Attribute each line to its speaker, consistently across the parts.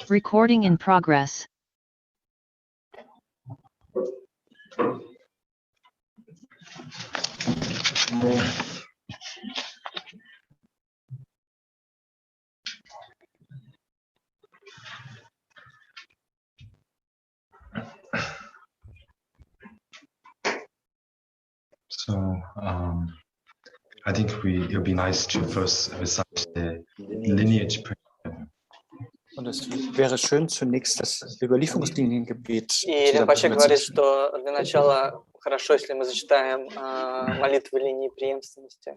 Speaker 1: Recording in progress.
Speaker 2: So, I think it would be nice to first recite the lineage prayer.
Speaker 3: Und es wäre schön, zunächst das Überlieferungsliniengebet.
Speaker 4: И Ринпоче говорит, что для начала хорошо, если мы зачитаем молитвы линии преемственности.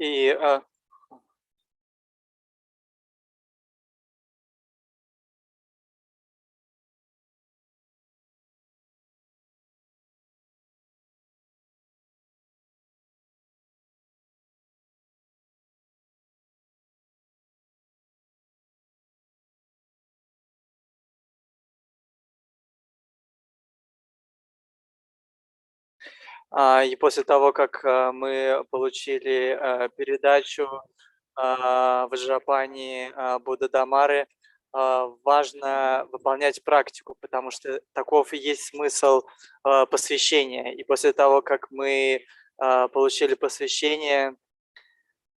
Speaker 4: И после того, как мы получили передачу Ваджрапани Будда Дамары, важно выполнять практику, потому что таков и есть смысл посвящения. И после того, как мы получили посвящение,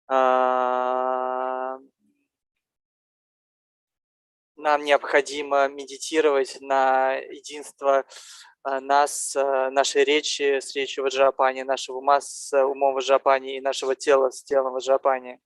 Speaker 4: нам необходимо медитировать на единство нас, нашей речи с речью Ваджрапани, нашего ума с умом Ваджрапани и нашего тела с телом Ваджрапани.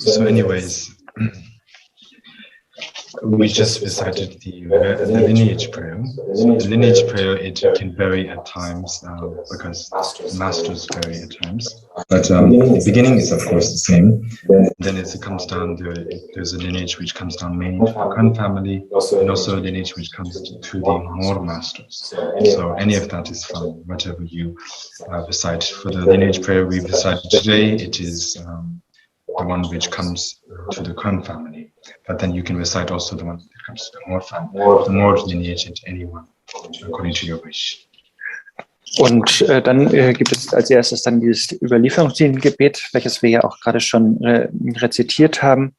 Speaker 2: So anyways, we just recited the lineage prayer. So the lineage prayer, it can vary at times because masters vary at times. But the beginning is of course the same. Then as it comes down, there's a lineage which comes down mainly to the Khan family, and also a lineage which comes to the more masters. So any of that is fine, whatever you recite. For the lineage prayer we recited today, it is the one which comes to the Khan family, but then you can recite also the one that comes to the more family, the more lineage into anyone, according to your wish.
Speaker 3: Und dann gibt es als erstes dann dieses Überlieferungsliniengebet, welches wir ja auch gerade schon rezitiert haben.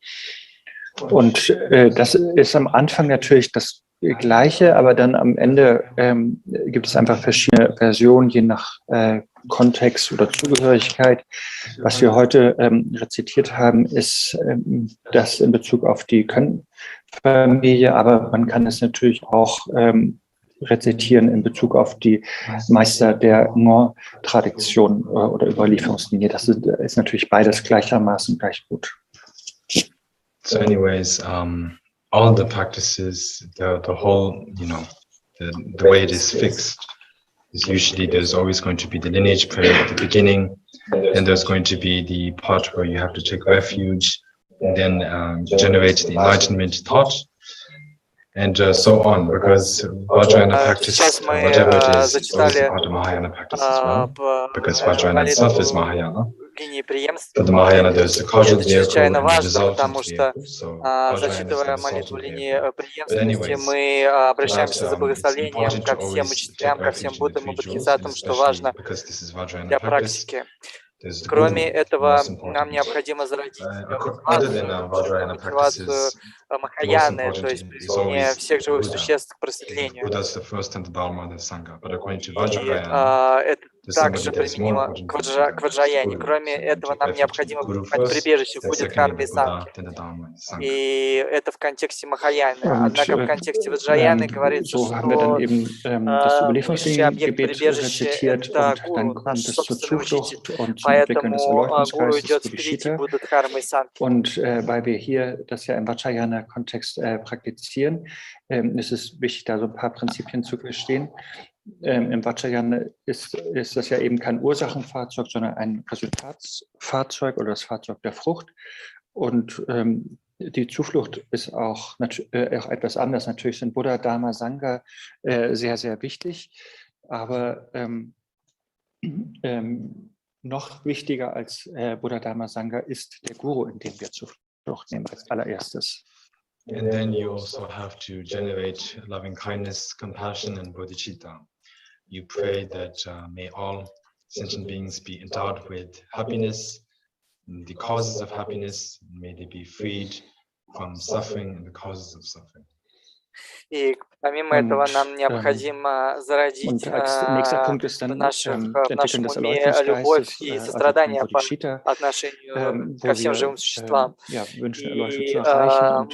Speaker 3: Und das ist am Anfang natürlich das Gleiche, aber dann am Ende gibt es einfach verschiedene Versionen, je nach Kontext oder Zugehörigkeit. Was wir heute rezitiert haben, ist das in Bezug auf die Kön-Familie, aber man kann es natürlich auch rezitieren in Bezug auf die Meister der Ngo-Tradition oder Überlieferungslinie. Das ist natürlich beides gleichermaßen gleich gut.
Speaker 2: So anyways, all the practices, the whole, the way it is fixed is usually there's always going to be the lineage prayer at the beginning, then there's going to be the part where you have to take refuge, and then generate the enlightenment thought, and so on, because Vajrayana practice, whatever it is, it's always part of Mahayana practice as well, because Vajrayana itself is Mahayana. For the Mahayana, there's the causal vehicle and the resultant vehicle. So
Speaker 4: зачитывая молитву линии преемственности, мы обращаемся за благословением ко всем учителям, ко всем Буддам и Бодхисаттвам, что важно для практики. Кроме этого, нам необходимо зародить мотивацию Махаяны, то есть приведение всех живых существ к просветлению. И это также применимо к Ваджраяне. Кроме этого, нам необходимо принимать прибежище в Будде, Дхарме и Санге. И это в контексте Махаяны. Однако в контексте Ваджраяны говорится, что высший объект прибежища — это гуру, наш собственный учитель. Поэтому гуру идет впереди Будды, Дхармы и Санги.
Speaker 3: Und weil wir hier das ja im Vajrayana-Kontext praktizieren, ist es wichtig, da so ein paar Prinzipien zu verstehen. Im Vajrayana ist das ja eben kein Ursachenfahrzeug, sondern ein Resultatsfahrzeug oder das Fahrzeug der Frucht. Und die Zuflucht ist auch etwas anders. Natürlich sind Buddha, Dharma, Sangha sehr, sehr wichtig, aber noch wichtiger als Buddha, Dharma, Sangha ist der Guru, in dem wir Zuflucht nehmen als allererstes.
Speaker 2: And then you also have to generate loving kindness, compassion, and bodhicitta. You pray that may all sentient beings be endowed with happiness, the causes of happiness, may they be freed from suffering and the causes of suffering.
Speaker 4: И помимо этого нам необходимо зародить в нашем уме любовь и сострадание по отношению ко всем живым существам. И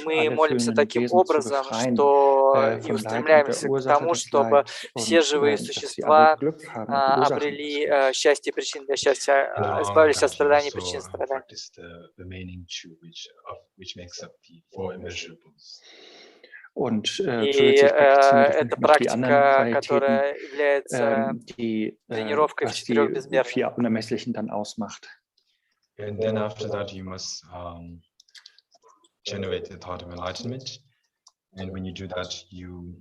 Speaker 4: мы молимся таким образом, что и устремляемся к тому, чтобы все живые существа обрели счастье и причины для счастья, избавились от страданий и причин страданий. И это практика, которая является тренировкой в 4 безмерных.
Speaker 2: And then after that, you must generate the thought of enlightenment. And when you do that, you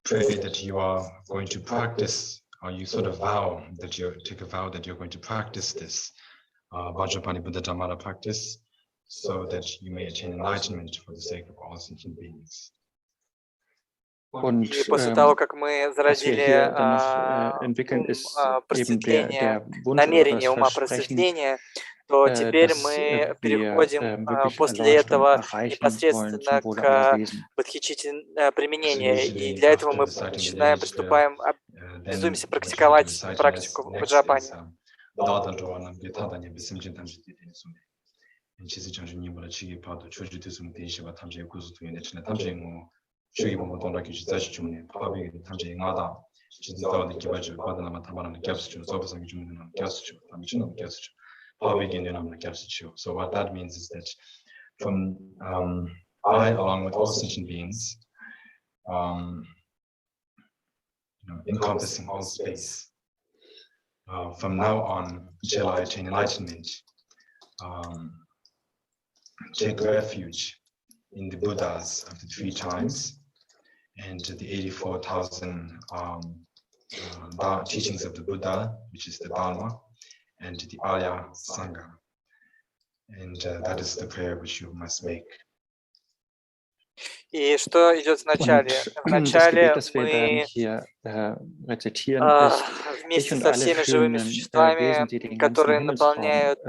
Speaker 2: pray that you are going to practice, or you sort of vow that take a vow that you're going to practice this Vajrapani Buddha Dhammara practice, so that you may attain enlightenment for the sake of all sentient beings.
Speaker 4: И после того, как мы зародили просветление, намерение ума просветления, то теперь мы переходим после этого непосредственно к бодхичитте применения. И для этого мы приступаем, обязуемся практиковать практику Ваджрапани.
Speaker 2: So what that means is that from I, along with all sentient beings, encompassing all space, from now on till I attain enlightenment, take refuge in the Buddhas of the 3 times and the 84,000 teachings of the Buddha, which is the Dharma, and the Arya Sangha. And that is the prayer which you must make.
Speaker 4: И что идет в начале? Вначале мы вместе со всеми живыми существами, которые наполняют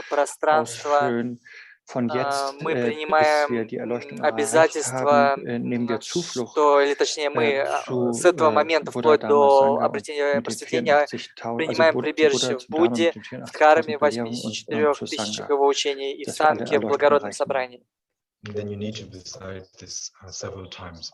Speaker 4: пространство, мы принимаем обязательства, что, или точнее мы с этого момента вплоть до обретения просветления принимаем прибежище в Будде, в Дхарме, 84 тысячах учений и в Сангхе, в благородном собрании.
Speaker 2: Then you need to recite this several times.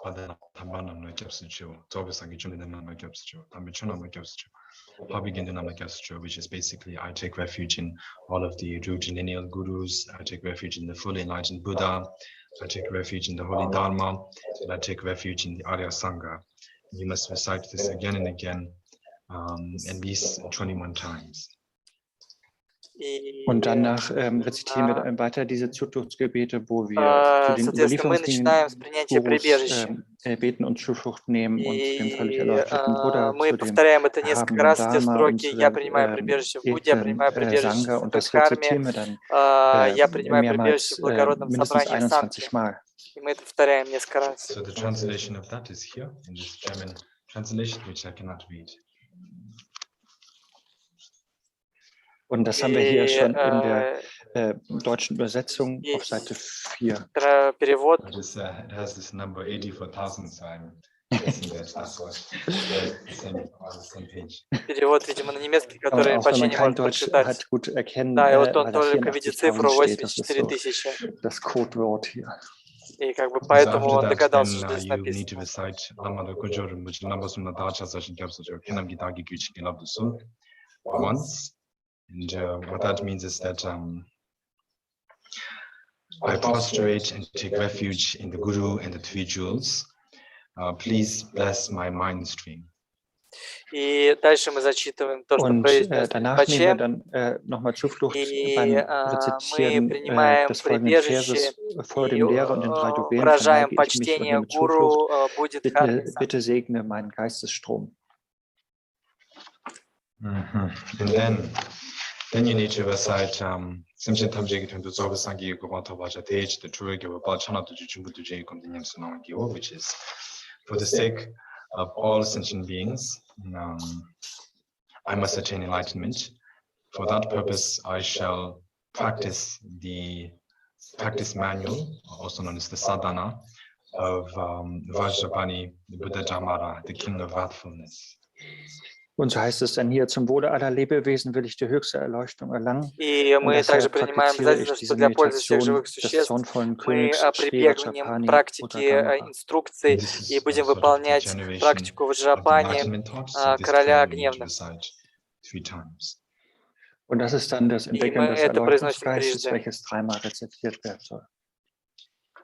Speaker 2: Which is basically, I take refuge in all of the root and lineal gurus, I take refuge in the fully enlightened Buddha, I take refuge in the holy Dharma, and I take refuge in the Arya Sangha. You must recite this again and again, at least 21 times.
Speaker 3: Und danach rezitieren wir weiter diese Zufluchtsgebete, wo wir zu den Überlieferungsgurus beten und Zuflucht nehmen und zu dem völlig erleuchteten Buddha,
Speaker 4: мы повторяем это несколько раз, эти строки. Я принимаю прибежище в Будде, я принимаю прибежище в Дхарме, я принимаю прибежище в благородном собрании Сангхе. И мы это повторяем несколько раз.
Speaker 2: So the translation of that is here in this German translation, which I cannot read.
Speaker 3: Und das haben wir hier schon in der deutschen Übersetzung auf Seite 4.
Speaker 4: Перевод.
Speaker 2: It has this number 84,000, so I'm guessing that's what on the same page.
Speaker 4: Перевод, видимо, на немецкий, который почти не может прочитать. Да, и вот он только видит цифру 84 тысячи.
Speaker 3: Das Codewort hier.
Speaker 4: И как бы поэтому он догадался, что здесь написано.
Speaker 2: Once. And what that means is that I prostrate and take refuge in the Guru and the 3 jewels. Please bless my mind stream.
Speaker 4: И дальше мы зачитываем то, что произнес Ринпоче, и мы принимаем прибежище и выражаем почтение Гуру, Будде, Дхарме,
Speaker 2: And then you need to recite Simchen Tamjegi to Zobasangi Gurata Vajatej, the Trugi of Balchana to Jumbutuji Continuum Sunangiwo, which is for the sake of all sentient beings, I must attain enlightenment. For that purpose, I shall practice the practice manual, also known as the sadhana, of Vajrapani, the Buddha Dhamara, the king of wrathfulness.
Speaker 3: Und so heißt es dann hier: Zum Wohle aller Lebewesen will ich die höchste Erleuchtung erlangen.
Speaker 4: И мы также принимаем обязательство, что для пользы всех живых существ мы прибегнем к практике инструкций и будем выполнять практику Ваджрапани, короля гневных.
Speaker 3: Und das ist dann das Entdecken des Erleuchtungsgeistes, welches dreimal rezitiert werden soll.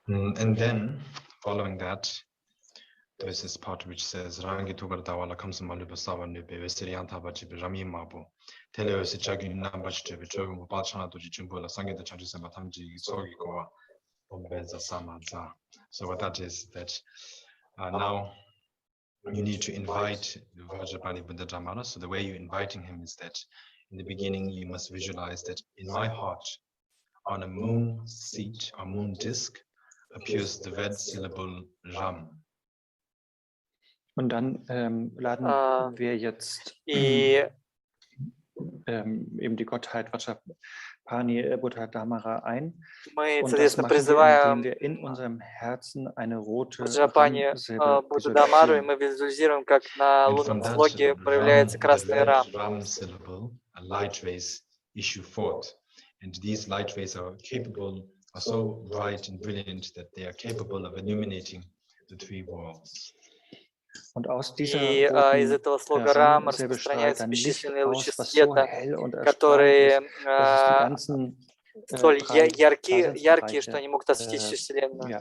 Speaker 2: And then, following that, there's this part which says Rangi Tugar Dawala comes Malu Basava Nube, Vesirianta Bachi, Rami Mabu, Tele Sichagi Nambachi, Vichogum Bachana to Jimbola, Sangi the Changes and Matamji, Sogikoa, Ombeza Samaza. So what that is that now you need to invite the Vajrapani Buddha Dhamara. So the way you're inviting him is that in the beginning you must visualize that in my heart, on a moon seat or moon disk, appears the red syllable Ram.
Speaker 3: Und dann laden wir jetzt eben die Gottheit Vajrapani Buddha Dhamara ein. Und das machen wir, indem wir in unserem Herzen eine rote
Speaker 4: Vajrapani Buddha Dhamару, и мы визуализируем, как на лунном слоге проявляется красный рам.
Speaker 2: Ram syllable, a light rays issue forth, and these light rays are so bright and brilliant that they are capable of illuminating the three worlds.
Speaker 3: Und aus dieser
Speaker 4: из этого слога рам распространяются бесчисленные лучи света, которые столь яркие, что они могут осветить всю Вселенную.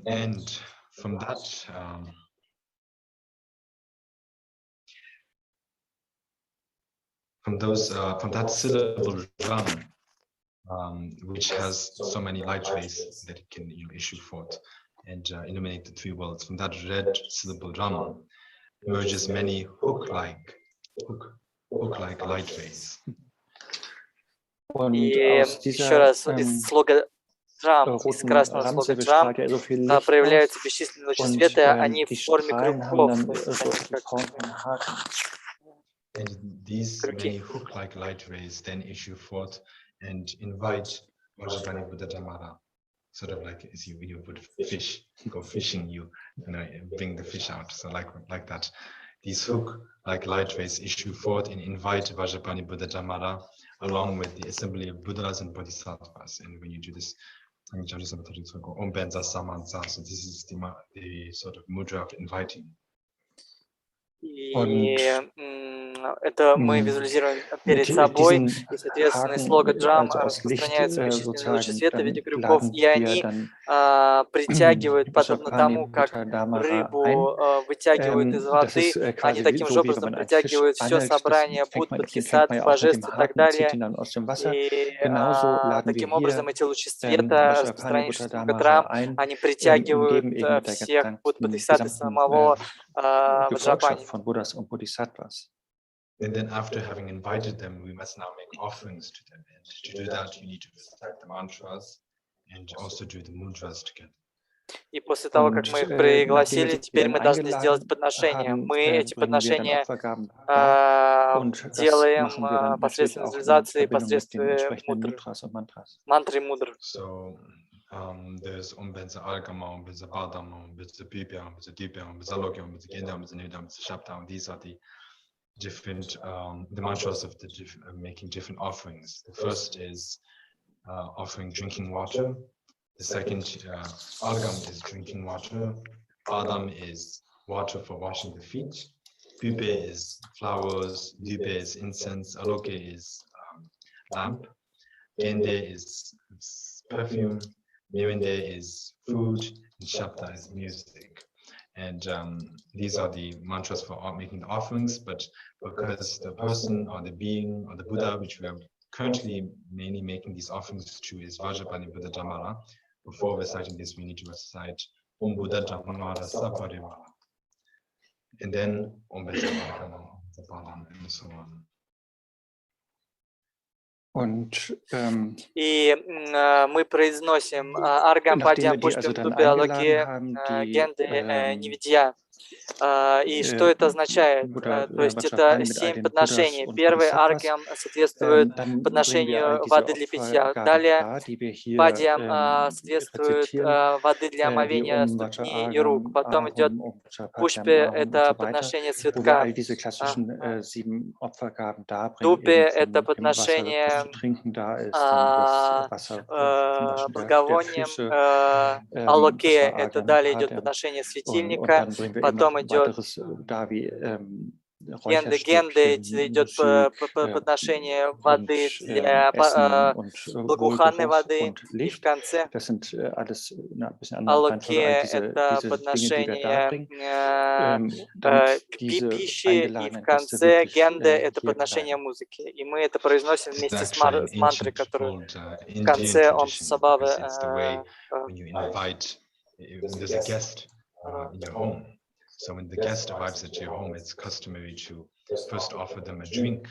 Speaker 2: And from that syllable Ram, which has so many light rays that it can issue forth and illuminate the three worlds, from that red syllable Ram emerges many hook-like light rays.
Speaker 4: И еще раз, из слога Джам, из красного слога Джам, проявляются бесчисленные лучи света, они в форме крюков.
Speaker 2: And these many hook-like light rays then issue forth and invite Vajrapani Buddha Dhamara, sort of like as you would fish, go fishing, you bring the fish out. So like that, these hook-like light rays issue forth and invite Vajrapani Buddha Dhamara along with the assembly of Buddhas and Bodhisattvas. And when you do this, so this is the sort of mudra of inviting.
Speaker 4: И это мы визуализируем перед собой, и, соответственно, из слога джам распространяются бесчисленные лучи света в виде крюков, и они притягивают, подобно тому, как рыбу вытягивают из воды, они таким же образом притягивают все собрание Будд, Бодхисаттв, божеств и так далее. И таким образом эти лучи света, распространившись из слога джам, они притягивают всех Будд, Бодхисаттв и самого Ваджрапани.
Speaker 3: Von Buddhas und Bodhisattvas.
Speaker 2: And then after having invited them, we must now make offerings to them. And to do that, you need to recite the mantras and also do the mudras together.
Speaker 4: И после того, как мы их пригласили, теперь мы должны сделать подношения. Мы эти подношения делаем посредством визуализации, посредством мантры мудр.
Speaker 2: There's Ombenza Algama, Ombenza Badama, Ombenza Bibia, Ombenza Dibia, Ombenza Logia, Ombenza Genda, Ombenza Nida, Ombenza Shabda. These are the different, the mantras of making different offerings. The first is offering drinking water. The second, Algam is drinking water. Badam is water for washing the feet. Bibe is flowers. Dibe is incense. Aloke is lamp. Gende is perfume. Mirinde is food, and Shabda is music. And these are the mantras for making the offerings, but because the person or the being or the Buddha, which we are currently mainly making these offerings to, is Vajrapani Buddha Dhamara, before reciting this, we need to recite Om Buddha Dhamara Saparivara. And then Om Bhajapana, and so on.
Speaker 4: И мы произносим Аргам, Падьям, Пушпим, Тупиалоки, Генды, Невидья. И что это означает? То есть это 7 подношений. Первый аргам соответствует подношению воды для питья. Далее падьям соответствует воды для омовения ступней и рук. Потом идет пушпе, это подношение цветка. Дупе, это подношение благовонием. Алоке, это далее идет подношение светильника. Потом идет генде идет подношение воды для благоуханной воды. И в конце алоке это подношение пищи. И в конце генде это подношение музыки. И мы это произносим вместе с мантрой, которую в конце он сабавы.
Speaker 2: So when the guest arrives at your home, it's customary to first offer them a drink,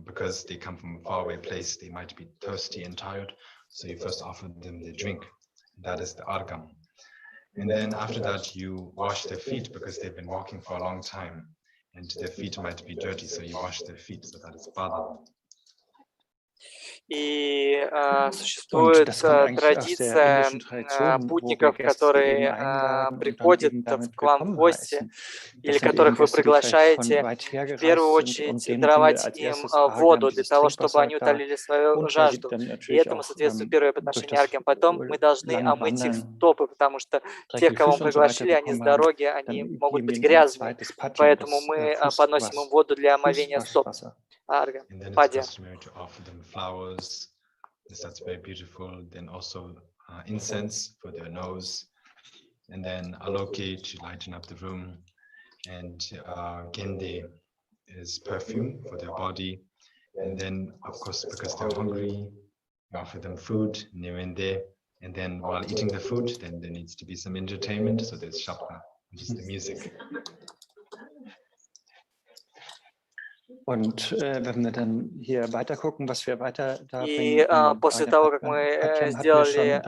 Speaker 2: because they come from a faraway place, they might be thirsty and tired. So you first offer them the drink. That is the argam. And then after that, you wash their feet because they've been walking for a long time and their feet might be dirty. So you wash their feet. So that is badam.
Speaker 4: И существует традиция путников, которые приходят к вам в гости, или которых вы приглашаете, в первую очередь даровать им воду для того, чтобы они утолили свою жажду. И этому соответствует первое подношение аргам. Потом мы должны омыть их стопы, потому что тех, кого мы пригласили, они с дороги, они могут быть грязными. Поэтому мы подносим им воду для омовения стоп. Аргам, падья.
Speaker 2: That's very beautiful. Then also incense for their nose, and then aloke to lighten up the room, and gende is perfume for their body, and then of course because they're hungry, you offer them food, nirende, and then while eating the food, then there needs to be some entertainment. So there's shabda, which is the music.
Speaker 3: Und wenn wir dann hier weiter gucken, was wir weiter da
Speaker 4: и после того, как мы сделали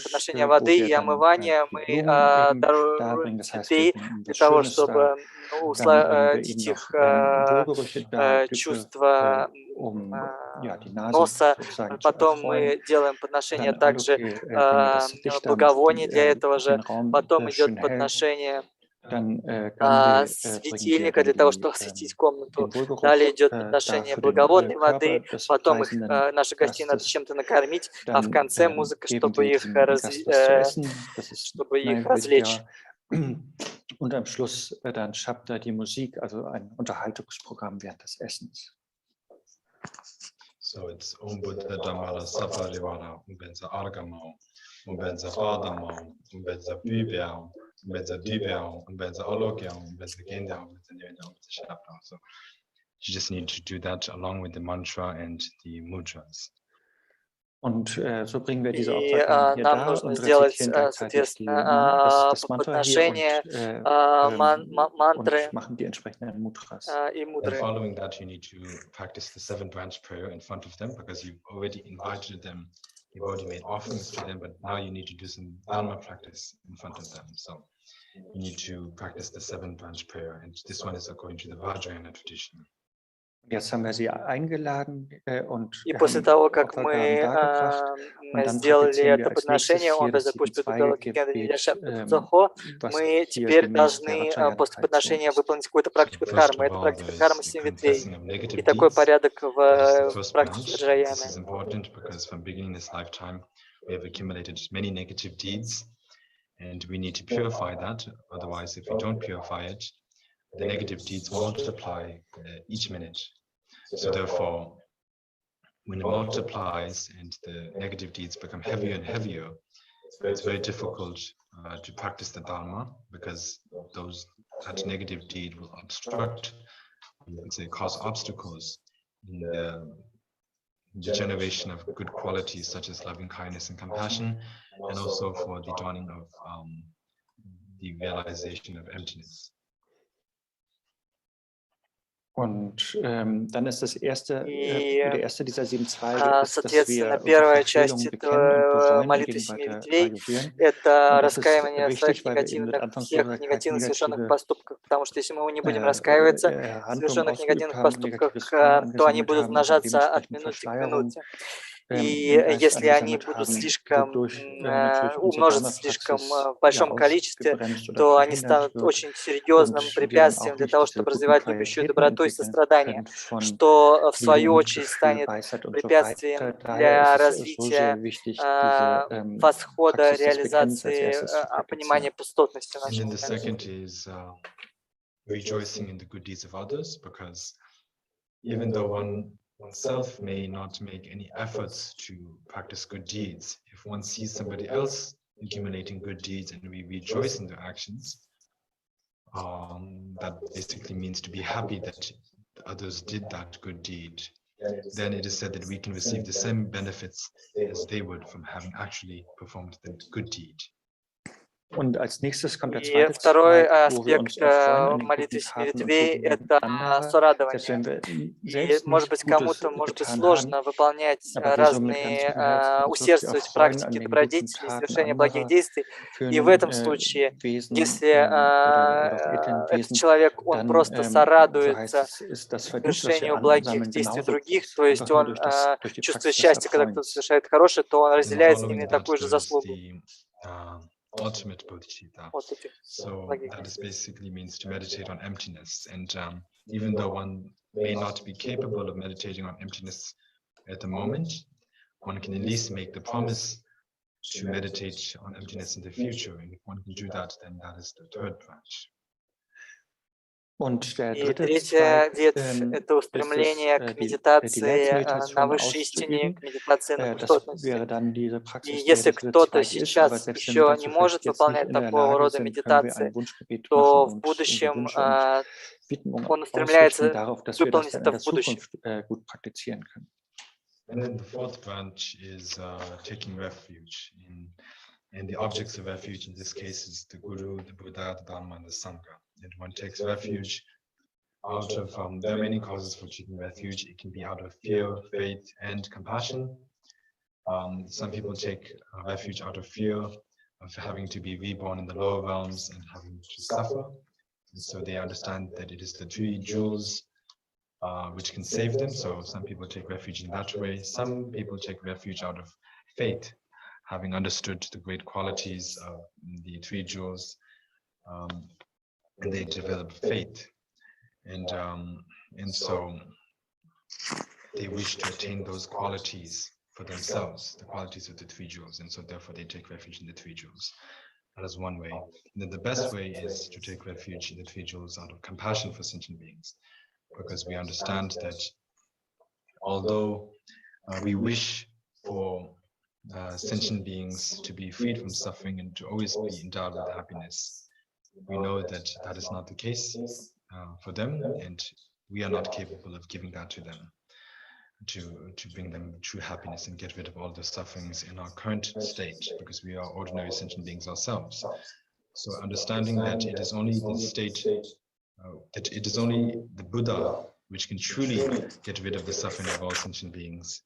Speaker 4: подношение воды и омывание, мы даруем цветы для того, чтобы усладить их чувство носа. Потом мы делаем подношение также благовоний для этого же. Потом идет подношение светильника для того, чтобы осветить комнату. Далее идет подношение благовонной воды, потом их, наши гостей надо чем-то накормить, а в конце музыка, чтобы их развлечь.
Speaker 3: Und am Schluss dann Shabda, die Musik, also ein Unterhaltungsprogramm während des Essens.
Speaker 2: So it's Om Buddha Dhammara Savarivara, Umbenza Argamao, Umbenza Badamao, Umbenza Bibiao, Umbenza Dibiao, Umbenza Ologiao, Umbenza Gendao, Umbenza Nirendao, Umbenza Shabda. So you just need to do that along with the mantra and the mudras.
Speaker 3: Und so bringen wir diese Opfer hier dar und rezitieren gleichzeitig das Mantra hier und machen die entsprechenden Mudras.
Speaker 2: And following that, you need to practice the 7-branch prayer in front of them because you've already invited them, you've already made offerings to them, but now you need to do some Dharma practice in front of them. So you need to practice the 7-branch prayer, and this one is according to the Vajrayana tradition.
Speaker 3: Jetzt haben wir sie eingeladen und
Speaker 4: и после того, как мы сделали это подношение, мы теперь должны после подношения выполнить какую-то практику дхармы. Это практика дхармы 7 ветвей. И такой порядок в практике Ваджраяны.
Speaker 2: And we need to purify that. Otherwise, if we don't purify it, the negative deeds multiply each minute. So therefore, when it multiplies and the negative deeds become heavier and heavier, it's very difficult to practice the Dharma because that negative deed will obstruct, let's say, cause obstacles in the generation of good qualities such as loving kindness and compassion, and also for the dawning of the realization of emptiness.
Speaker 3: Und dann ist das erste, der erste dieser 7 Zweige ist, dass
Speaker 4: соответственно,
Speaker 3: wir unsere
Speaker 4: первая часть
Speaker 3: Verfehlungen bekennen und bereuen
Speaker 4: молитвы
Speaker 3: und
Speaker 4: семи
Speaker 3: weiter
Speaker 4: ветвей
Speaker 3: tragieren.
Speaker 4: – это
Speaker 3: Und das ist
Speaker 4: раскаивание в своих
Speaker 3: wichtig, weil wir eben mit
Speaker 4: всех
Speaker 3: Anfangslosigkeit
Speaker 4: негативных совершенных
Speaker 3: negative
Speaker 4: поступках, потому что если мы не будем раскаиваться в
Speaker 3: Handlungen
Speaker 4: совершенных
Speaker 3: ausgeübt
Speaker 4: негативных
Speaker 3: haben,
Speaker 4: поступках,
Speaker 3: negatives Karma
Speaker 4: то они
Speaker 3: angesammelt
Speaker 4: будут
Speaker 3: haben und
Speaker 4: умножаться от
Speaker 3: dementsprechend
Speaker 4: минуты к
Speaker 3: Verschleierung
Speaker 4: минуте.
Speaker 3: im
Speaker 4: И
Speaker 3: Geist
Speaker 4: если они
Speaker 3: angesammelt
Speaker 4: будут
Speaker 3: haben,
Speaker 4: слишком
Speaker 3: wodurch natürlich unsere
Speaker 4: умножиться слишком
Speaker 3: Dharma-Praxis
Speaker 4: в большом количестве,
Speaker 3: ausgebremst oder
Speaker 4: то они
Speaker 3: verhindert
Speaker 4: станут
Speaker 3: wird
Speaker 4: очень серьезным
Speaker 3: und wir dann
Speaker 4: препятствием
Speaker 3: auch
Speaker 4: для
Speaker 3: nicht
Speaker 4: того,
Speaker 3: diese
Speaker 4: чтобы
Speaker 3: guten
Speaker 4: развивать любящую
Speaker 3: Qualitäten
Speaker 4: доброту и
Speaker 3: entwickeln
Speaker 4: сострадание,
Speaker 3: können von
Speaker 4: что в
Speaker 3: Liebe,
Speaker 4: свою очередь
Speaker 3: Mitgefühl,
Speaker 4: станет
Speaker 3: Weisheit und so
Speaker 4: препятствием
Speaker 3: weiter. Daher
Speaker 4: для
Speaker 3: ist es so sehr
Speaker 4: развития
Speaker 3: wichtig, diese
Speaker 4: восхода,
Speaker 3: Praxis des Bekennens als
Speaker 4: реализации,
Speaker 3: erstes zu
Speaker 4: понимания
Speaker 3: praktizieren.
Speaker 4: пустотности
Speaker 2: And then
Speaker 4: нашего
Speaker 2: the
Speaker 4: сознания.
Speaker 2: second is rejoicing in the good deeds of others, because even though oneself may not make any efforts to practice good deeds, if one sees somebody else accumulating good deeds and we rejoice in their actions, that basically means to be happy that others did that good deed. Then it is said that we can receive the same benefits as they would from having actually performed the good deed.
Speaker 3: Und als nächstes kommt der
Speaker 4: И
Speaker 3: zweite
Speaker 4: второй
Speaker 3: Zweig, wo wir
Speaker 4: аспект
Speaker 3: uns erfreuen an den
Speaker 4: молитвы
Speaker 3: guten
Speaker 4: семи
Speaker 3: Taten und
Speaker 4: ветвей –
Speaker 3: Tugenden
Speaker 4: это
Speaker 3: anderer, selbst
Speaker 4: сорадование.
Speaker 3: wenn wir
Speaker 4: И,
Speaker 3: selbst
Speaker 4: может
Speaker 3: nichts
Speaker 4: быть,
Speaker 3: Gutes
Speaker 4: кому-то может быть
Speaker 3: getan haben,
Speaker 4: сложно выполнять
Speaker 3: aber wir so mit ganz
Speaker 4: разные,
Speaker 3: gutem Herzen uns wirklich
Speaker 4: усердствовать в
Speaker 3: erfreuen an
Speaker 4: практике
Speaker 3: den guten
Speaker 4: добродетели,
Speaker 3: Taten
Speaker 4: совершения благих
Speaker 3: anderer
Speaker 4: действий. И в
Speaker 3: für
Speaker 4: этом случае,
Speaker 3: Wesen
Speaker 4: если
Speaker 3: oder auch edlen
Speaker 4: этот
Speaker 3: Wesen,
Speaker 4: человек, он
Speaker 3: dann
Speaker 4: просто
Speaker 3: so heißt
Speaker 4: сорадуется
Speaker 3: es, ist das Verdienst, was wir
Speaker 4: совершению благих
Speaker 3: ansammeln,
Speaker 4: действий
Speaker 3: genauso
Speaker 4: других, то есть
Speaker 3: einfach nur
Speaker 4: он
Speaker 3: durch die
Speaker 4: чувствует
Speaker 3: Praxis des
Speaker 4: счастье, когда кто-то
Speaker 3: Erfreuens.
Speaker 4: совершает хорошее, то он
Speaker 2: Then
Speaker 4: разделяет с
Speaker 2: following
Speaker 4: ними
Speaker 2: that,
Speaker 4: такую же
Speaker 2: there is
Speaker 4: заслугу.
Speaker 2: Ultimate bodhicitta.
Speaker 4: Вот этих
Speaker 2: So
Speaker 4: благих
Speaker 2: that is
Speaker 4: действий.
Speaker 2: basically means to meditate on emptiness. And even though one may not be capable of meditating on emptiness at the moment, one can at least make the promise to meditate on emptiness in the future. And if one can do that, then that is the third branch.
Speaker 3: Und der
Speaker 4: И
Speaker 3: dritte
Speaker 4: третья
Speaker 3: Zweig
Speaker 4: ветвь – это устремление к
Speaker 3: die
Speaker 4: медитации на
Speaker 3: Letztmeditation
Speaker 4: высшей истине,
Speaker 3: auszuüben.
Speaker 4: к медитации на
Speaker 3: Das
Speaker 4: пустотности.
Speaker 3: wäre dann diese
Speaker 4: И
Speaker 3: Praxis,
Speaker 4: если
Speaker 3: der dritte
Speaker 4: кто-то
Speaker 3: Zweig ist, aber
Speaker 4: сейчас
Speaker 3: selbst wenn wir
Speaker 4: еще не
Speaker 3: dazu
Speaker 4: может
Speaker 3: vielleicht jetzt nicht
Speaker 4: выполнять
Speaker 3: in der
Speaker 4: такого
Speaker 3: Lage
Speaker 4: рода
Speaker 3: sind, können wir
Speaker 4: медитации,
Speaker 3: ein Wunschgebet
Speaker 4: то
Speaker 3: machen
Speaker 4: в
Speaker 3: und
Speaker 4: будущем
Speaker 3: unsere Wünsche und Bitten
Speaker 4: он
Speaker 3: ausrichten
Speaker 4: устремляется
Speaker 3: darauf, dass wir das
Speaker 4: выполнить
Speaker 3: dann in
Speaker 4: это
Speaker 3: der
Speaker 4: в будущем.
Speaker 3: Zukunft gut praktizieren können.
Speaker 2: And then the fourth branch is taking refuge in the objects of refuge. In this case, is the Guru, the Buddha, the Dharma, and the Sangha. And one takes refuge out of, there are many causes for taking refuge. It can be out of fear, faith, and compassion. Some people take refuge out of fear of having to be reborn in the lower realms and having to suffer. And so they understand that it is the three jewels which can save them. So some people take refuge in that way. Some people take refuge out of faith, having understood the great qualities of the three jewels, and they develop faith. And so they wish to attain those qualities for themselves, the qualities of the three jewels, and so therefore they take refuge in the three jewels. That is one way. And then the best way is to take refuge in the three jewels out of compassion for sentient beings, because we understand that although we wish for sentient beings to be freed from suffering and to always be endowed with happiness, we know that that is not the case for them, and we are not capable of giving that to them, to bring them true happiness and get rid of all the sufferings in our current state, because we are ordinary sentient beings ourselves. So understanding that it is only the state, that it is only the Buddha which can truly get rid of the suffering of all sentient beings,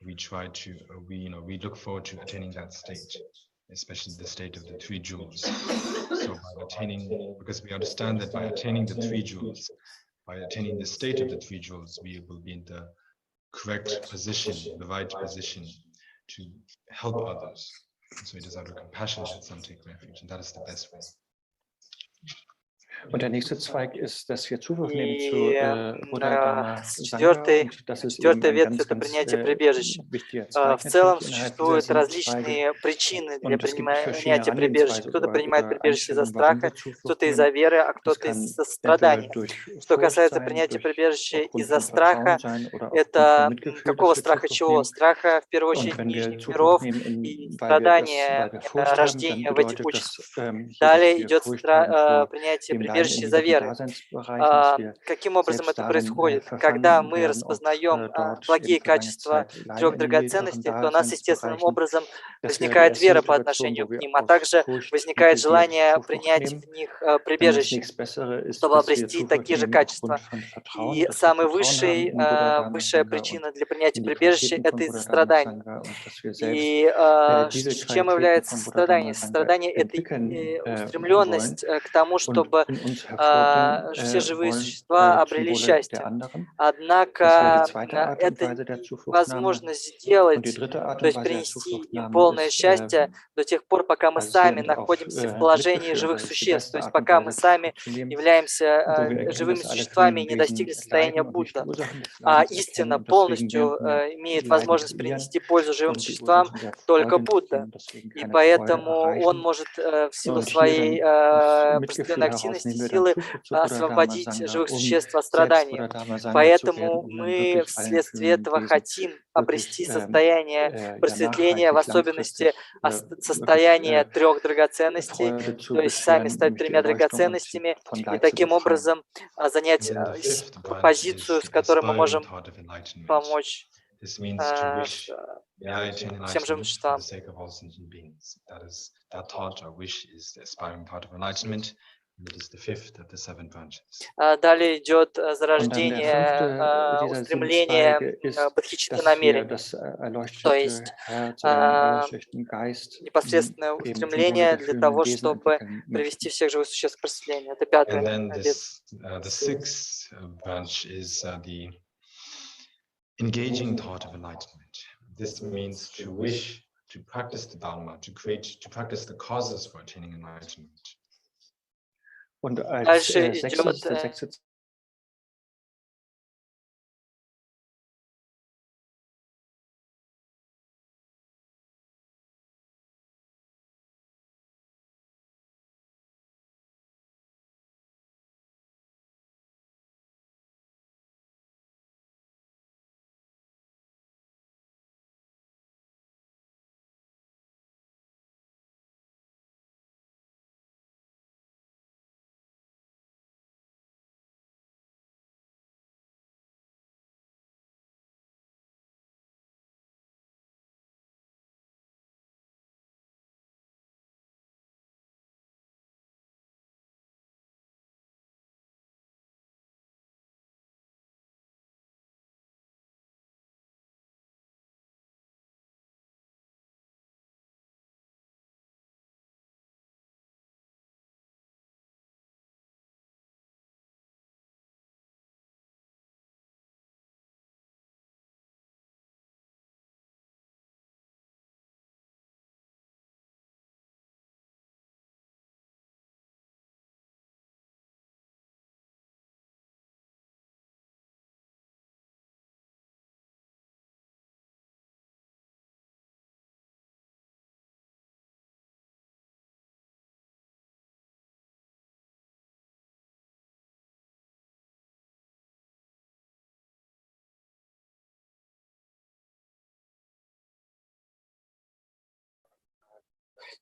Speaker 2: we try to, we look forward to attaining that state, especially the state of the three jewels. So by attaining, because we understand that by attaining the three jewels, by attaining the state of the three jewels, we will be in the correct position, the right position to help others. So it is out of compassion that some take refuge, and that is the best way.
Speaker 3: Und der nächste Zweig ist, dass wir Zuflucht nehmen zu Buddha, Dharma, Sangha.
Speaker 4: Четвертая
Speaker 3: Und das ist eben ein
Speaker 4: ветвь –
Speaker 3: ganz,
Speaker 4: это
Speaker 3: ganz
Speaker 4: принятие прибежища.
Speaker 3: wichtiger Zweig
Speaker 4: В целом
Speaker 3: natürlich innerhalb dieser
Speaker 4: существуют
Speaker 3: 7
Speaker 4: различные причины для
Speaker 3: Und es gibt verschiedene
Speaker 4: принятия прибежища.
Speaker 3: Herangehensweisen
Speaker 4: Кто-то принимает
Speaker 3: oder
Speaker 4: прибежище из-за
Speaker 3: Einstellungen, warum
Speaker 4: страха,
Speaker 3: wir Zuflucht
Speaker 4: кто-то из-за
Speaker 3: nehmen.
Speaker 4: веры, а
Speaker 3: Das
Speaker 4: кто-то
Speaker 3: kann
Speaker 4: из-за
Speaker 3: entweder
Speaker 4: страдания.
Speaker 3: durch
Speaker 4: Что
Speaker 3: Furcht
Speaker 4: касается
Speaker 3: sein,
Speaker 4: принятия прибежища
Speaker 3: aufgrund
Speaker 4: из-за
Speaker 3: von
Speaker 4: страха,
Speaker 3: Vertrauen sein oder aufgrund von
Speaker 4: это
Speaker 3: Mitgefühl,
Speaker 4: какого
Speaker 3: dass wir
Speaker 4: страха
Speaker 3: Zuflucht
Speaker 4: чего?
Speaker 3: nehmen.
Speaker 4: Страха, в первую
Speaker 3: Und
Speaker 4: очередь,
Speaker 3: wenn wir
Speaker 4: нижних
Speaker 3: Zuflucht
Speaker 4: миров
Speaker 3: nehmen,
Speaker 4: и
Speaker 3: weil wir
Speaker 4: страдания
Speaker 3: Furcht haben, dann
Speaker 4: рождения в этих
Speaker 3: bedeutet
Speaker 4: участях.
Speaker 3: das, dass
Speaker 4: Далее
Speaker 3: wir
Speaker 4: идет
Speaker 3: Furcht haben vor
Speaker 4: принятие
Speaker 3: dem
Speaker 4: прибежище за верой. Каким образом это происходит? Когда мы распознаем благие качества трех драгоценностей, то у нас естественным образом возникает вера по отношению к ним, а также возникает желание принять в них прибежище, чтобы обрести такие же качества. И самая высшая причина для принятия прибежища – это из-за страдания. И чем является сострадание? Сострадание – это устремленность к тому, чтобы все живые существа обрели счастье. Однако это невозможно сделать, то есть принести им полное счастье до тех пор, пока мы сами находимся в положении живых существ, то есть пока мы сами являемся живыми существами и не достигли состояния Будда. А истина полностью имеет возможность принести пользу живым существам только Будда. И поэтому он может в силу своей просветленной активности, силы освободить живых существ от страданий. Поэтому мы вследствие этого хотим обрести состояние просветления, в особенности состояние трех драгоценностей, то есть сами стать тремя драгоценностями и таким образом занять позицию, с которой мы можем помочь всем живым существам. Далее идет зарождение устремления бодхичитты намерения, то есть непосредственное устремление для того, чтобы привести всех живых существ к просветлению. Это пятый обет.
Speaker 2: Engaging thought of enlightenment. This means to wish to practice the Dharma, to practice the causes for attaining enlightenment.
Speaker 3: Дальше идет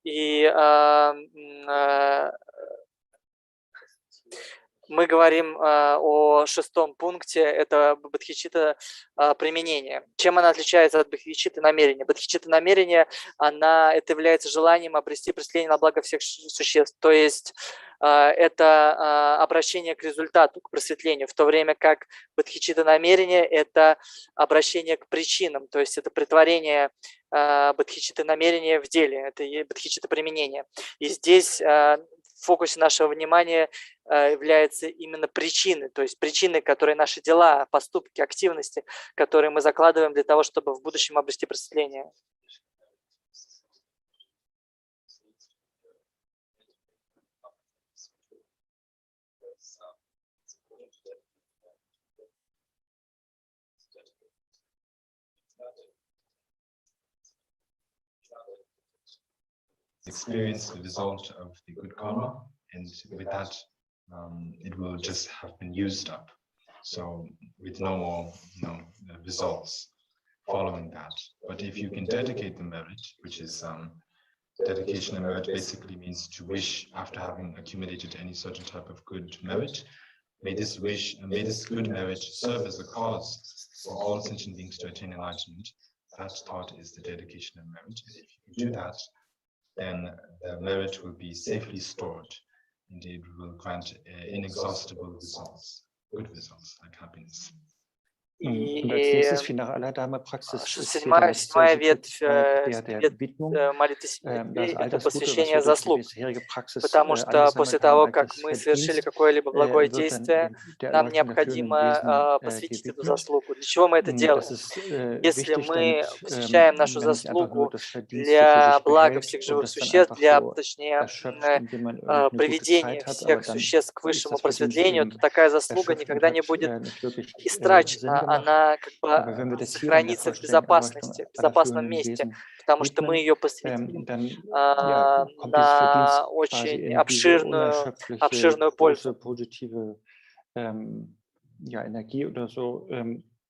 Speaker 3: и мы говорим о шестом пункте, это бодхичитта применения. Чем она отличается от бодхичитты намерения? Бодхичитта намерения, это является желанием обрести просветление на благо всех существ, то есть это обращение к результату, к просветлению, в то время как бодхичитта намерения – это обращение к причинам, то есть это претворение бодхичитты намерения в деле, это бодхичитта применения. И здесь в фокусе нашего внимания являются именно причины, то есть причины, которые наши дела, поступки, активности, которые мы закладываем для того, чтобы в будущем обрести просветление.
Speaker 2: Experience the result of the good karma, and with that, it will just have been used up. So with no more, results following that. But if you can dedicate the merit, which is dedication and merit basically means to wish after having accumulated any certain type of good merit. May this wish and may this good merit serve as a cause for all sentient beings to attain enlightenment. That thought is the dedication and merit. And if you do that, then the merit will be safely stored and it will grant inexhaustible results, good results like happiness.
Speaker 3: Und als nächstes, viel nach Allerdame-Praxis,
Speaker 4: седьмая ветвь молитвы это посвящение заслуг, потому что после того, как мы совершили какое-либо благое действие, нам необходимо посвятить эту заслугу. Для чего мы это делаем? Если мы посвящаем нашу заслугу для блага всех живых существ, для, точнее, приведения всех существ к высшему просветлению, то такая заслуга никогда не будет истрачена. Она как бы сохранится в безопасности, в безопасном месте, потому что мы ее посвятили на очень обширную пользу.
Speaker 3: Energie oder so,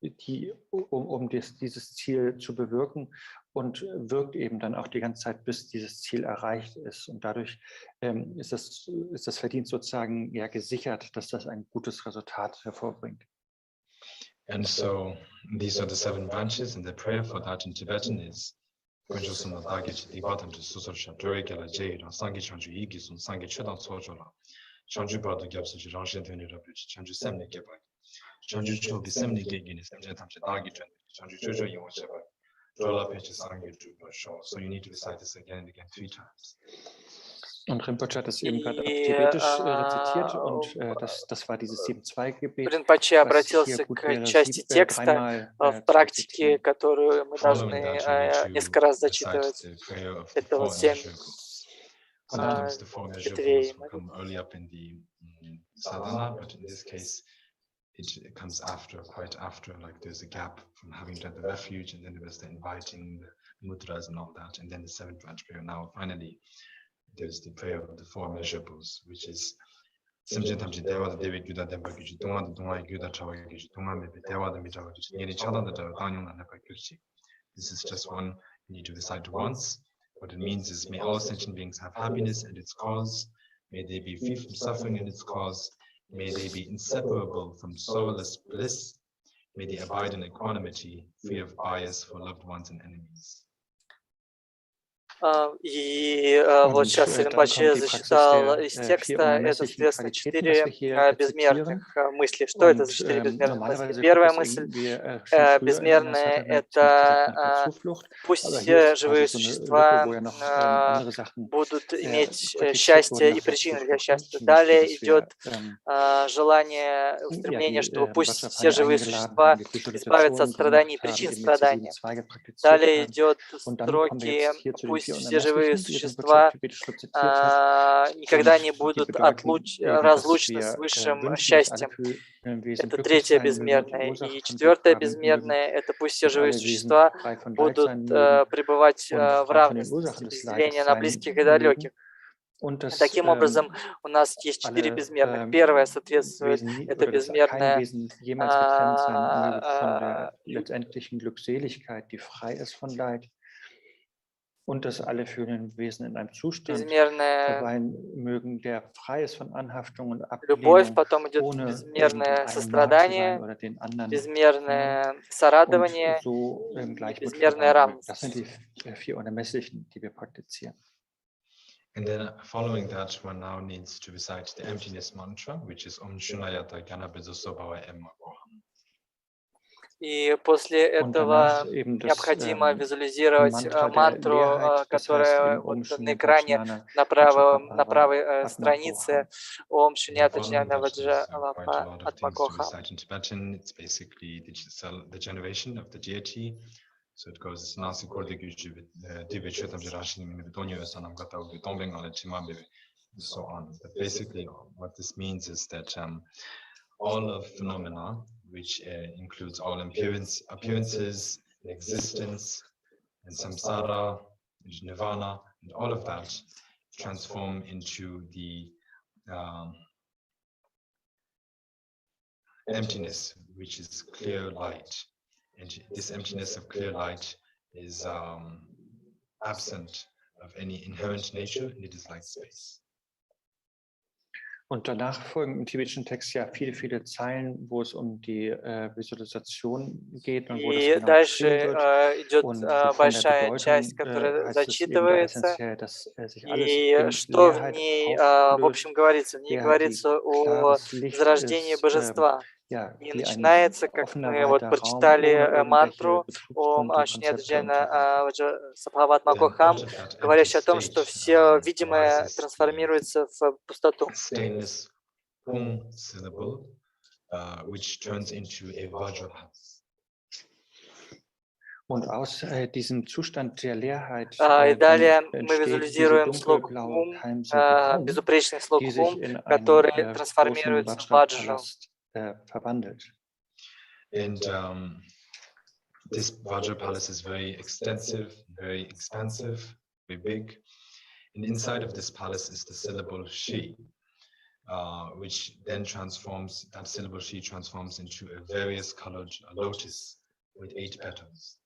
Speaker 3: dieses Ziel zu bewirken und wirkt eben dann auch die ganze Zeit, bis dieses Ziel erreicht ist. Und dadurch ist das Verdienst sozusagen ja gesichert, dass das ein gutes Resultat hervorbringt.
Speaker 2: And so these are the 7 branches, and the prayer for that in Tibetan is so you need to recite this again and again 3 times.
Speaker 3: Und Rinpoche hat es eben gerade auf Tibetisch rezitiert und das war dieses 7-2-Gebet.
Speaker 4: Ринпоче обратился к части текста в практике, которую мы должны несколько раз зачитывать. Это вот 7 ветвей.
Speaker 2: It comes after, quite after, like there's a gap from having done the refuge, and then there was the inviting, the mudras and all that, and then the 7th branch prayer. Now, finally, there's the prayer of the 4 measurables, which is this is just one you need to recite once. What it means is, may all sentient beings have happiness and its cause, may they be free from suffering and its cause, may they be inseparable from sorrowless bliss, may they abide in equanimity, free of bias for loved ones and enemies.
Speaker 4: И вот сейчас Ринпоче зачитал из текста, это, соответственно, 4 безмерных мысли. Что это за 4 безмерных мысли? Первая мысль безмерная – это пусть все живые существа будут иметь счастье и причины для счастья. Далее идет желание, устремление, что пусть все живые существа избавятся от страданий, причин страдания. Далее идет строки, пусть все живые существа никогда не будут разлучны с высшим счастьем. Это 3-я безмерная. И 4-я безмерная – это пусть все живые существа будут пребывать в равности, без деления на близких и далеких. Таким образом, у нас есть 4 безмерных. Первая соответствует, это безмерная
Speaker 3: und dass alle fühlenden Wesen in einem Zustand verweilen mögen, der frei ist von Anhaftung und Ablehnung, ohne einen oder den anderen und so gleich mit Das sind die 4 unermesslichen, die wir praktizieren.
Speaker 2: And then following that, one now needs to recite the emptiness mantra, which is Om Shunayata Ganabezosobhava Emmagoha.
Speaker 4: И после этого необходимо визуализировать мантру, которая на экране на правой странице Ом Шунята Джняна Ваджра Атмакоха.
Speaker 2: It's basically the generation of the deity. So it goes Nasi Kordeguji Divichetam Jarashini Mivitonio Sanamgata Utombing on Chimambi and so on. But basically what this means is that all of phenomena, which includes all appearances, existence, and samsara, and nirvana, and all of that, transform into the emptiness, which is clear light. And this emptiness of clear light is absent of any inherent nature, and it is like space.
Speaker 3: Und danach folgen im tibetischen Text ja viele, viele Zeilen, wo es um die Visualisation geht und wo das
Speaker 4: И
Speaker 3: genau
Speaker 4: дальше
Speaker 3: beschrieben wird.
Speaker 4: идет
Speaker 3: Und von der
Speaker 4: большая
Speaker 3: Bedeutung
Speaker 4: часть, которая
Speaker 3: heißt es eben da
Speaker 4: зачитывается.
Speaker 3: essentiell, dass sich alles
Speaker 4: И
Speaker 3: in
Speaker 4: что в
Speaker 3: Leerheit
Speaker 4: ней, в общем,
Speaker 3: auflöst,
Speaker 4: говорится? В ней
Speaker 3: Leerheit, die
Speaker 4: говорится о
Speaker 3: klares Licht
Speaker 4: зарождении
Speaker 3: ist,
Speaker 4: божества.
Speaker 3: ja,
Speaker 4: И
Speaker 3: wie ein
Speaker 4: начинается, как
Speaker 3: offener,
Speaker 4: мы вот
Speaker 3: weiter Raum
Speaker 4: прочитали
Speaker 3: ohne irgendwelche
Speaker 4: мантру Ом
Speaker 3: Bezugspunkte, Konzepte und so weiter.
Speaker 4: Сабхават
Speaker 2: Then
Speaker 4: Макохам,
Speaker 2: out of that empty
Speaker 4: говорящий о том, что
Speaker 2: stage
Speaker 4: все видимое
Speaker 2: arises the
Speaker 4: трансформируется в пустоту.
Speaker 2: stainless hum syllable, which turns into a Vajrapani.
Speaker 3: Und aus diesem Zustand der Leerheit
Speaker 4: И далее мы
Speaker 3: entsteht diese
Speaker 4: визуализируем слог
Speaker 3: dunkelblaue
Speaker 4: Хум,
Speaker 3: Keimsilbe Hum,
Speaker 4: безупречный слог
Speaker 3: die
Speaker 4: Хум,
Speaker 3: sich in einen
Speaker 4: который
Speaker 3: großen
Speaker 4: трансформируется в ваджру.
Speaker 3: Vajra-Palast verwandelt.
Speaker 2: And this Vajra palace is very extensive, very expansive, very big. And inside of this palace is the syllable Shi, which then transforms, that syllable Shi transforms into a various colored lotus with 8 petals.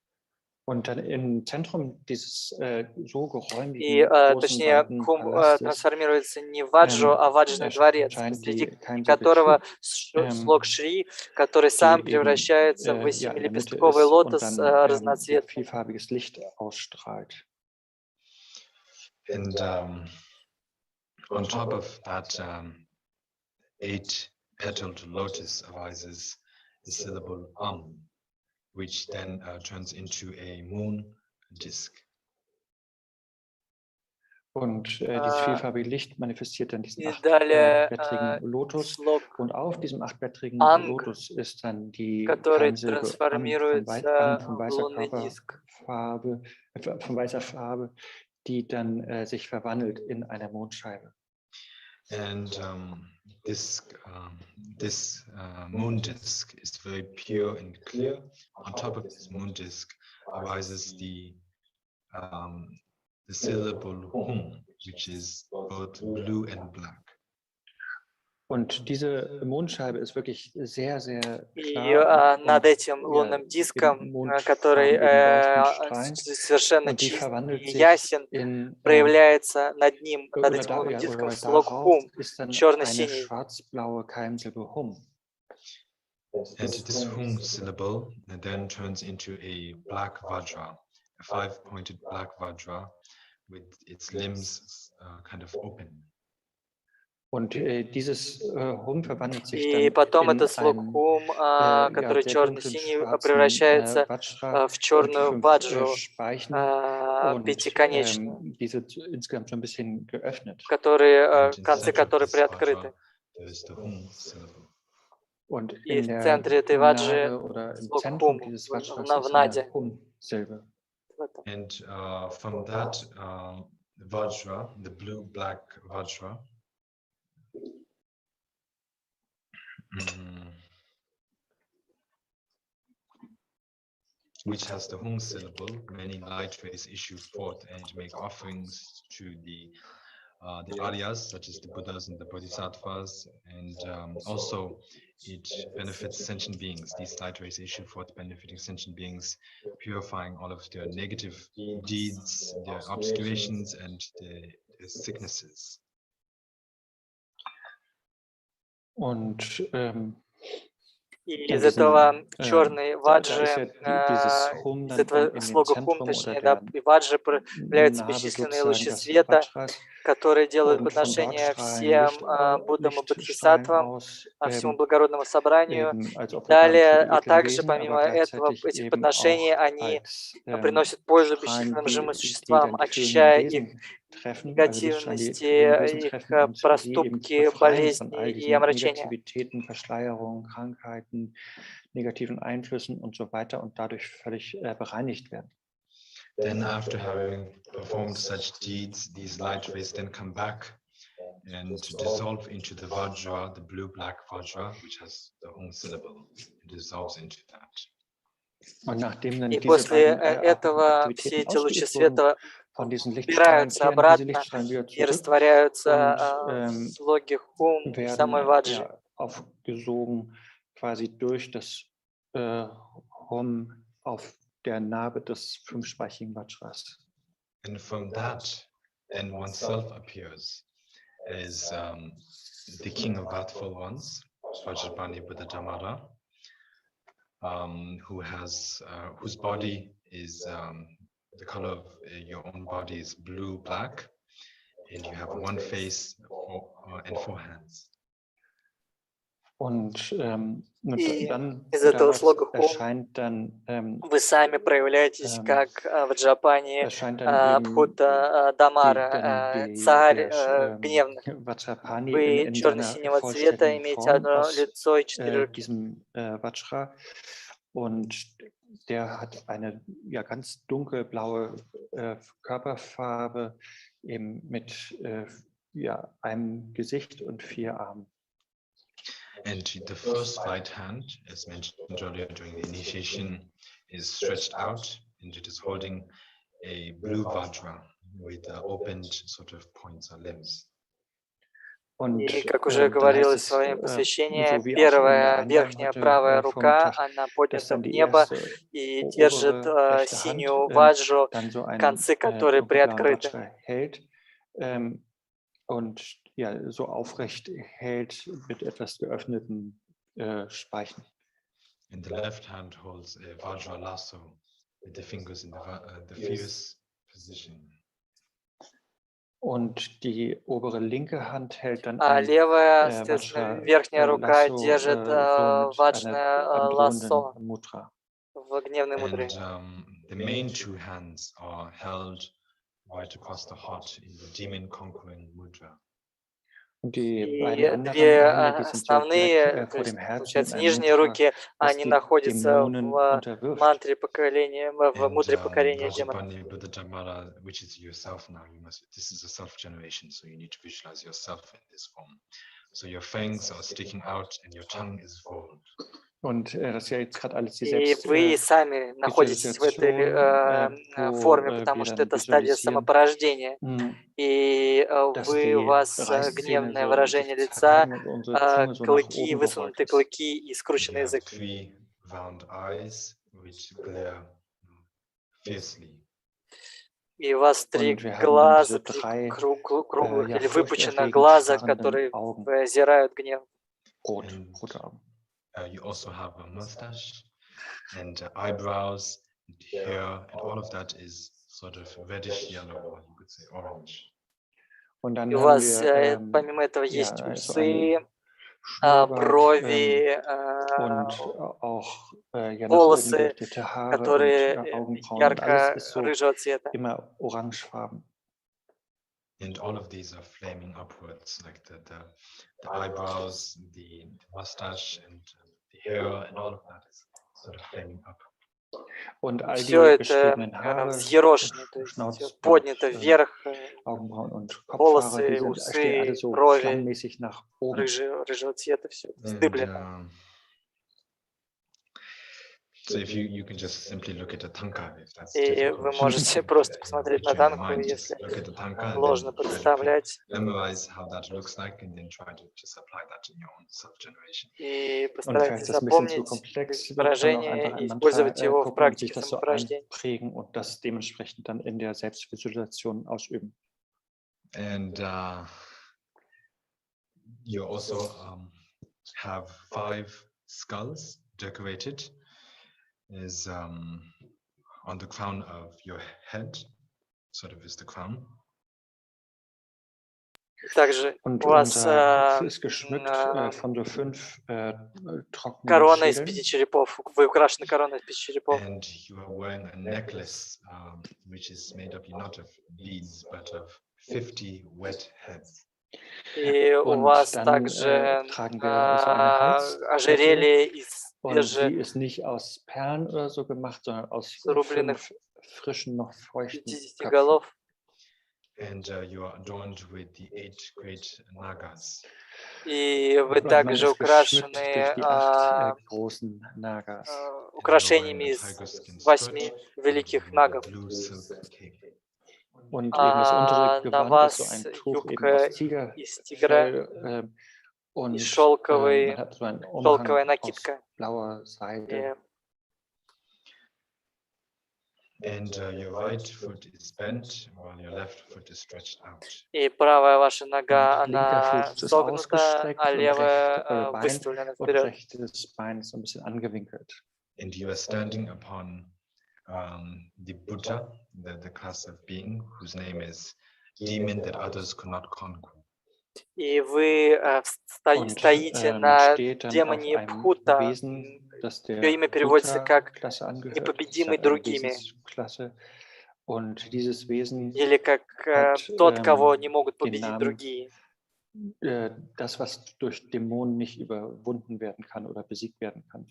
Speaker 3: Und dann im Zentrum dieses so geräumigen,
Speaker 4: И,
Speaker 3: großen,
Speaker 4: точнее,
Speaker 3: weiten
Speaker 4: Хум
Speaker 3: Palastes
Speaker 4: трансформируется не в ваджру, а в ваджрный дворец,
Speaker 3: erscheint
Speaker 4: среди
Speaker 3: die Keimsilbe
Speaker 4: которого
Speaker 3: Shi,
Speaker 4: слог Шри, который сам
Speaker 3: die eben
Speaker 4: превращается в
Speaker 3: ja, in der Mitte
Speaker 4: восьмилепестковый
Speaker 3: ist und
Speaker 4: лотос
Speaker 3: dann ja,
Speaker 4: разноцветный.
Speaker 3: vielfarbiges Licht ausstrahlt.
Speaker 2: And on top of that 8-petaled lotus arises the syllable which then turns into a moon disk.
Speaker 3: Und dieses vielfarbige Licht manifestiert dann diesen
Speaker 4: И далее
Speaker 3: achtblättrigen Lotus.
Speaker 4: слог
Speaker 3: Und auf diesem achtblättrigen
Speaker 4: Анг,
Speaker 3: Lotus ist dann die
Speaker 4: который
Speaker 3: Keimsilbe
Speaker 4: трансформируется
Speaker 3: von
Speaker 4: в лунный диск.
Speaker 3: weißer Farbe, die dann sich verwandelt in eine Mondscheibe.
Speaker 2: And this moon disk is very pure and clear. On top of this moon disk arises the syllable Hum, which is both blue and black.
Speaker 3: Und diese Mondscheibe ist wirklich sehr, sehr
Speaker 4: И
Speaker 3: klar.
Speaker 4: над этим лунным диском, который совершенно чист и ясен, проявляется над ним, над этим лунным диском, слог Хум, черно-синий.
Speaker 2: And this Hum syllable then turns into a black Vajra, a 5-pointed black Vajra with its limbs kind of open.
Speaker 3: Und dieses Hum verwandelt sich
Speaker 4: И
Speaker 3: dann
Speaker 4: потом
Speaker 3: in
Speaker 4: этот слог
Speaker 3: einen,
Speaker 4: Хум, который
Speaker 3: sehr
Speaker 4: черно-синий,
Speaker 3: dunklen,
Speaker 4: превращается
Speaker 3: Vajra
Speaker 4: в черную
Speaker 3: mit 5
Speaker 4: ваджру,
Speaker 3: Speichen und
Speaker 4: пятиконечную,
Speaker 3: diese insgesamt so ein bisschen geöffnet.
Speaker 4: Концы которой приоткрыты.
Speaker 3: Und
Speaker 4: И
Speaker 3: in
Speaker 4: в
Speaker 3: der
Speaker 4: центре этой ваджры
Speaker 3: Nade oder im
Speaker 4: слог
Speaker 3: Zentrum
Speaker 4: Хум,
Speaker 3: dieses Vajras
Speaker 4: в
Speaker 3: ist
Speaker 4: наде.
Speaker 3: eine Hum-Silbe.
Speaker 2: And from that Vajra, the blue-black Vajra, which has the Hum syllable, many light rays issue forth and make offerings to the Aryas, such as the Buddhas and the Bodhisattvas, and also it benefits sentient beings. These light rays issue forth benefiting sentient beings, purifying all of their negative deeds, their obscurations, and their sicknesses.
Speaker 3: Und
Speaker 4: из этого черной ваджры, из этого слога Хум, точнее, да, и ваджры появляются бесчисленные лучи света, которые делают подношения всем Буддам и Бодхисаттвам, всему благородному собранию. Далее, а также, помимо этого, этих подношений, они приносят пользу бесчисленным живым существам, очищая их негативности, их проступки, болезни и омрачения.
Speaker 3: Negativen Einflüssen und so weiter und dadurch völlig bereinigt werden.
Speaker 2: Then after having performed such deeds, these light rays then come back and dissolve into the Vajra, the blue-black Vajra, which has the Hum syllable. It dissolves into that.
Speaker 3: Und nachdem dann
Speaker 4: и
Speaker 3: diese
Speaker 4: после
Speaker 3: beiden
Speaker 4: этого все
Speaker 3: Aktivitäten
Speaker 4: эти лучи
Speaker 3: ausgeübt wurden,
Speaker 4: света
Speaker 3: von diesen
Speaker 4: убираются
Speaker 3: Lichtstrahlen kehren diese
Speaker 4: обратно
Speaker 3: Lichtstrahlen wieder
Speaker 4: и
Speaker 3: zurück
Speaker 4: растворяются
Speaker 3: und
Speaker 4: в слоге Хум в самой
Speaker 3: werden
Speaker 4: ваджре.
Speaker 3: ja, aufgesogen quasi durch das Hum auf der Narbe des fünfspeichigen Vajras.
Speaker 2: And from that and oneself appears as the king of earthful ones, Vajrapani Buddha Dhamara, whose body is the color of your own body is blue, black, and you have one face and 4 hands.
Speaker 3: Und
Speaker 4: И
Speaker 3: dann
Speaker 4: из этого
Speaker 3: daraus
Speaker 4: слога
Speaker 3: erscheint dann
Speaker 4: вы сами проявляетесь как Ваджрапани
Speaker 3: erscheint dann eben
Speaker 4: Бхута
Speaker 3: dann
Speaker 4: Дамара, царь гневных.
Speaker 3: Vajrapani
Speaker 4: Вы
Speaker 3: in seiner
Speaker 4: черно-синего цвета,
Speaker 3: vollständigen
Speaker 4: имеете
Speaker 3: Form
Speaker 4: одно
Speaker 3: aus
Speaker 4: лицо и 4 руки.
Speaker 3: diesem Vajra, und der hat eine ja ganz dunkelblaue Körperfarbe, eben mit ja, einem Gesicht und 4 Armen.
Speaker 2: And the first right hand, as mentioned earlier during the initiation, is stretched out and it is holding a blue Vajra with opened sort of points or limbs.
Speaker 4: И, как уже говорилось в своем посвящении, первая верхняя правая рука, она поднята в небо и держит синюю ваджру, концы которой приоткрыты.
Speaker 3: Und ja, so aufrecht hält mit etwas geöffneten Speichen.
Speaker 2: And the left hand holds a Vajra lasso with the fingers in the fierce position.
Speaker 3: Und die obere linke Hand hält dann
Speaker 4: левая, соответственно, верхняя рука держит ваджное лассо в гневной мудре.
Speaker 2: The main 2 hands are held right across the heart in the demon conquering mudra.
Speaker 3: И
Speaker 4: 2 основные, то есть, получается, нижние руки, они находятся в мантре покорения, в мудре покорения демонов.
Speaker 2: Which is yourself now. This is a self-generation, so you need to visualize yourself in this form. So your fangs are sticking out and your tongue is forward.
Speaker 3: Und das ist ja jetzt gerade alles die
Speaker 4: И вы сами находитесь в этой форме, потому что это стадия самопорождения. И у вас гневное выражение лица, клыки, высунутые клыки и скрученный язык. И у вас 3 глаза, 3 круглых или выпученных глаза, которые взирают гнев.
Speaker 2: You also have a mustache and eyebrows and hair, and all of that is sort of reddish yellow, or you could say orange.
Speaker 4: И у вас помимо этого есть усы, брови, волосы, которые ярко-рыжего цвета.
Speaker 2: And all of these are flaming upwards, like the eyebrows, the mustache, and the hair, and all of that is sort of flaming up.
Speaker 4: Все это взъерошено, то есть поднято вверх, волосы, усы, брови, рыжего цвета, все вздыблено.
Speaker 2: So if you can just simply look at the tanka, if that's
Speaker 4: И вы можете просто посмотреть на танку, если ложно представлять, и постарайтесь запомнить выражение и использовать его в практике самопорождения.
Speaker 3: Und das dementsprechend dann in der Selbstvisualisation ausüben.
Speaker 2: And you also have 5 skulls decorated. Is on the crown of your head, sort of is the crown.
Speaker 4: Также у вас корона из 5 черепов. Вы украшены короной из 5 черепов.
Speaker 2: And you are wearing a necklace, which is made up not of beads, but of 50 wet heads.
Speaker 4: И у вас также ожерелье из
Speaker 3: Und sie ist nicht aus Perlen oder so gemacht, sondern aus 5 frischen, noch feuchten Köpfen.
Speaker 2: And you are adorned with the 8 great nagas.
Speaker 4: И вы также украшены украшениями из 8 великих нагов. На вас юбка из тигра и шелковая накидка.
Speaker 2: And your right foot is bent while your left foot is stretched out.
Speaker 4: И правая ваша нога,
Speaker 3: Und linker
Speaker 4: она
Speaker 3: Fuß ist
Speaker 4: согнута,
Speaker 3: ausgestreckt
Speaker 4: а
Speaker 3: und
Speaker 4: левая
Speaker 3: Bein
Speaker 4: выставлена
Speaker 3: und
Speaker 4: вперед.
Speaker 3: rechtes Bein ist so ein bisschen angewinkelt.
Speaker 2: And you are standing upon the Buddha, the class of being whose name is demon that others could not conquer.
Speaker 4: И вы стоите
Speaker 3: Man
Speaker 4: на
Speaker 3: steht dann auf
Speaker 4: демоне
Speaker 3: einem
Speaker 4: Бхута.
Speaker 3: Wesen, das
Speaker 4: Ее
Speaker 3: der
Speaker 4: имя переводится как
Speaker 3: Buddha-Klasse angehört,
Speaker 4: непобедимый
Speaker 3: eine
Speaker 4: другими,
Speaker 3: Wesensklasse. Und dieses Wesen
Speaker 4: или как
Speaker 3: hat
Speaker 4: тот, кого не могут
Speaker 3: den
Speaker 4: победить
Speaker 3: Namen,
Speaker 4: другие.
Speaker 3: das, was durch Dämonen nicht überwunden werden kann oder besiegt werden kann.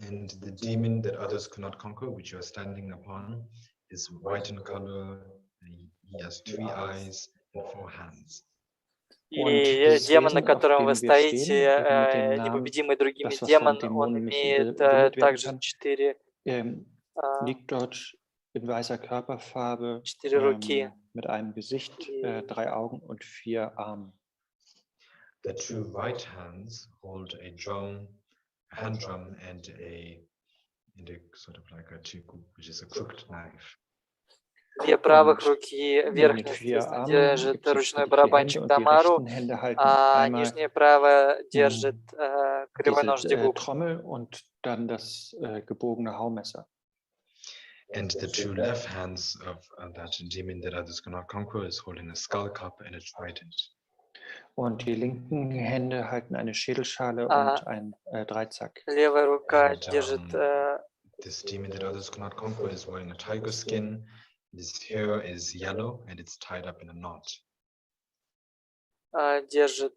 Speaker 2: And the demon that others could not conquer, which you are standing upon, is white in color. He has 3 eyes and 4 hands.
Speaker 4: И демон, на котором вы стоите, непобедимый другими демон, он имеет также 4
Speaker 3: liegt dort in weißer Körperfarbe
Speaker 4: руки.
Speaker 3: mit einem Gesicht, 3 Augen und 4 Armen.
Speaker 2: The 2 right hands hold a drum, a hand drum, and a sort of like a chiku, which is a crooked knife.
Speaker 4: 2 правых руки верхних держит ручной барабанчик Тамару, а нижняя правая держит кривоножье губ.
Speaker 3: Trommel und dann das gebogene Haumesser.
Speaker 2: And the 2 left hands of that demon that others cannot conquer is holding a skull cup and a trident.
Speaker 3: Und die linken Hände halten eine Schädelschale und ein Dreizack.
Speaker 4: Левая рука держит.
Speaker 2: This demon that others cannot conquer is wearing a tiger skin. His hair is yellow and it's tied up in a knot.
Speaker 4: Держит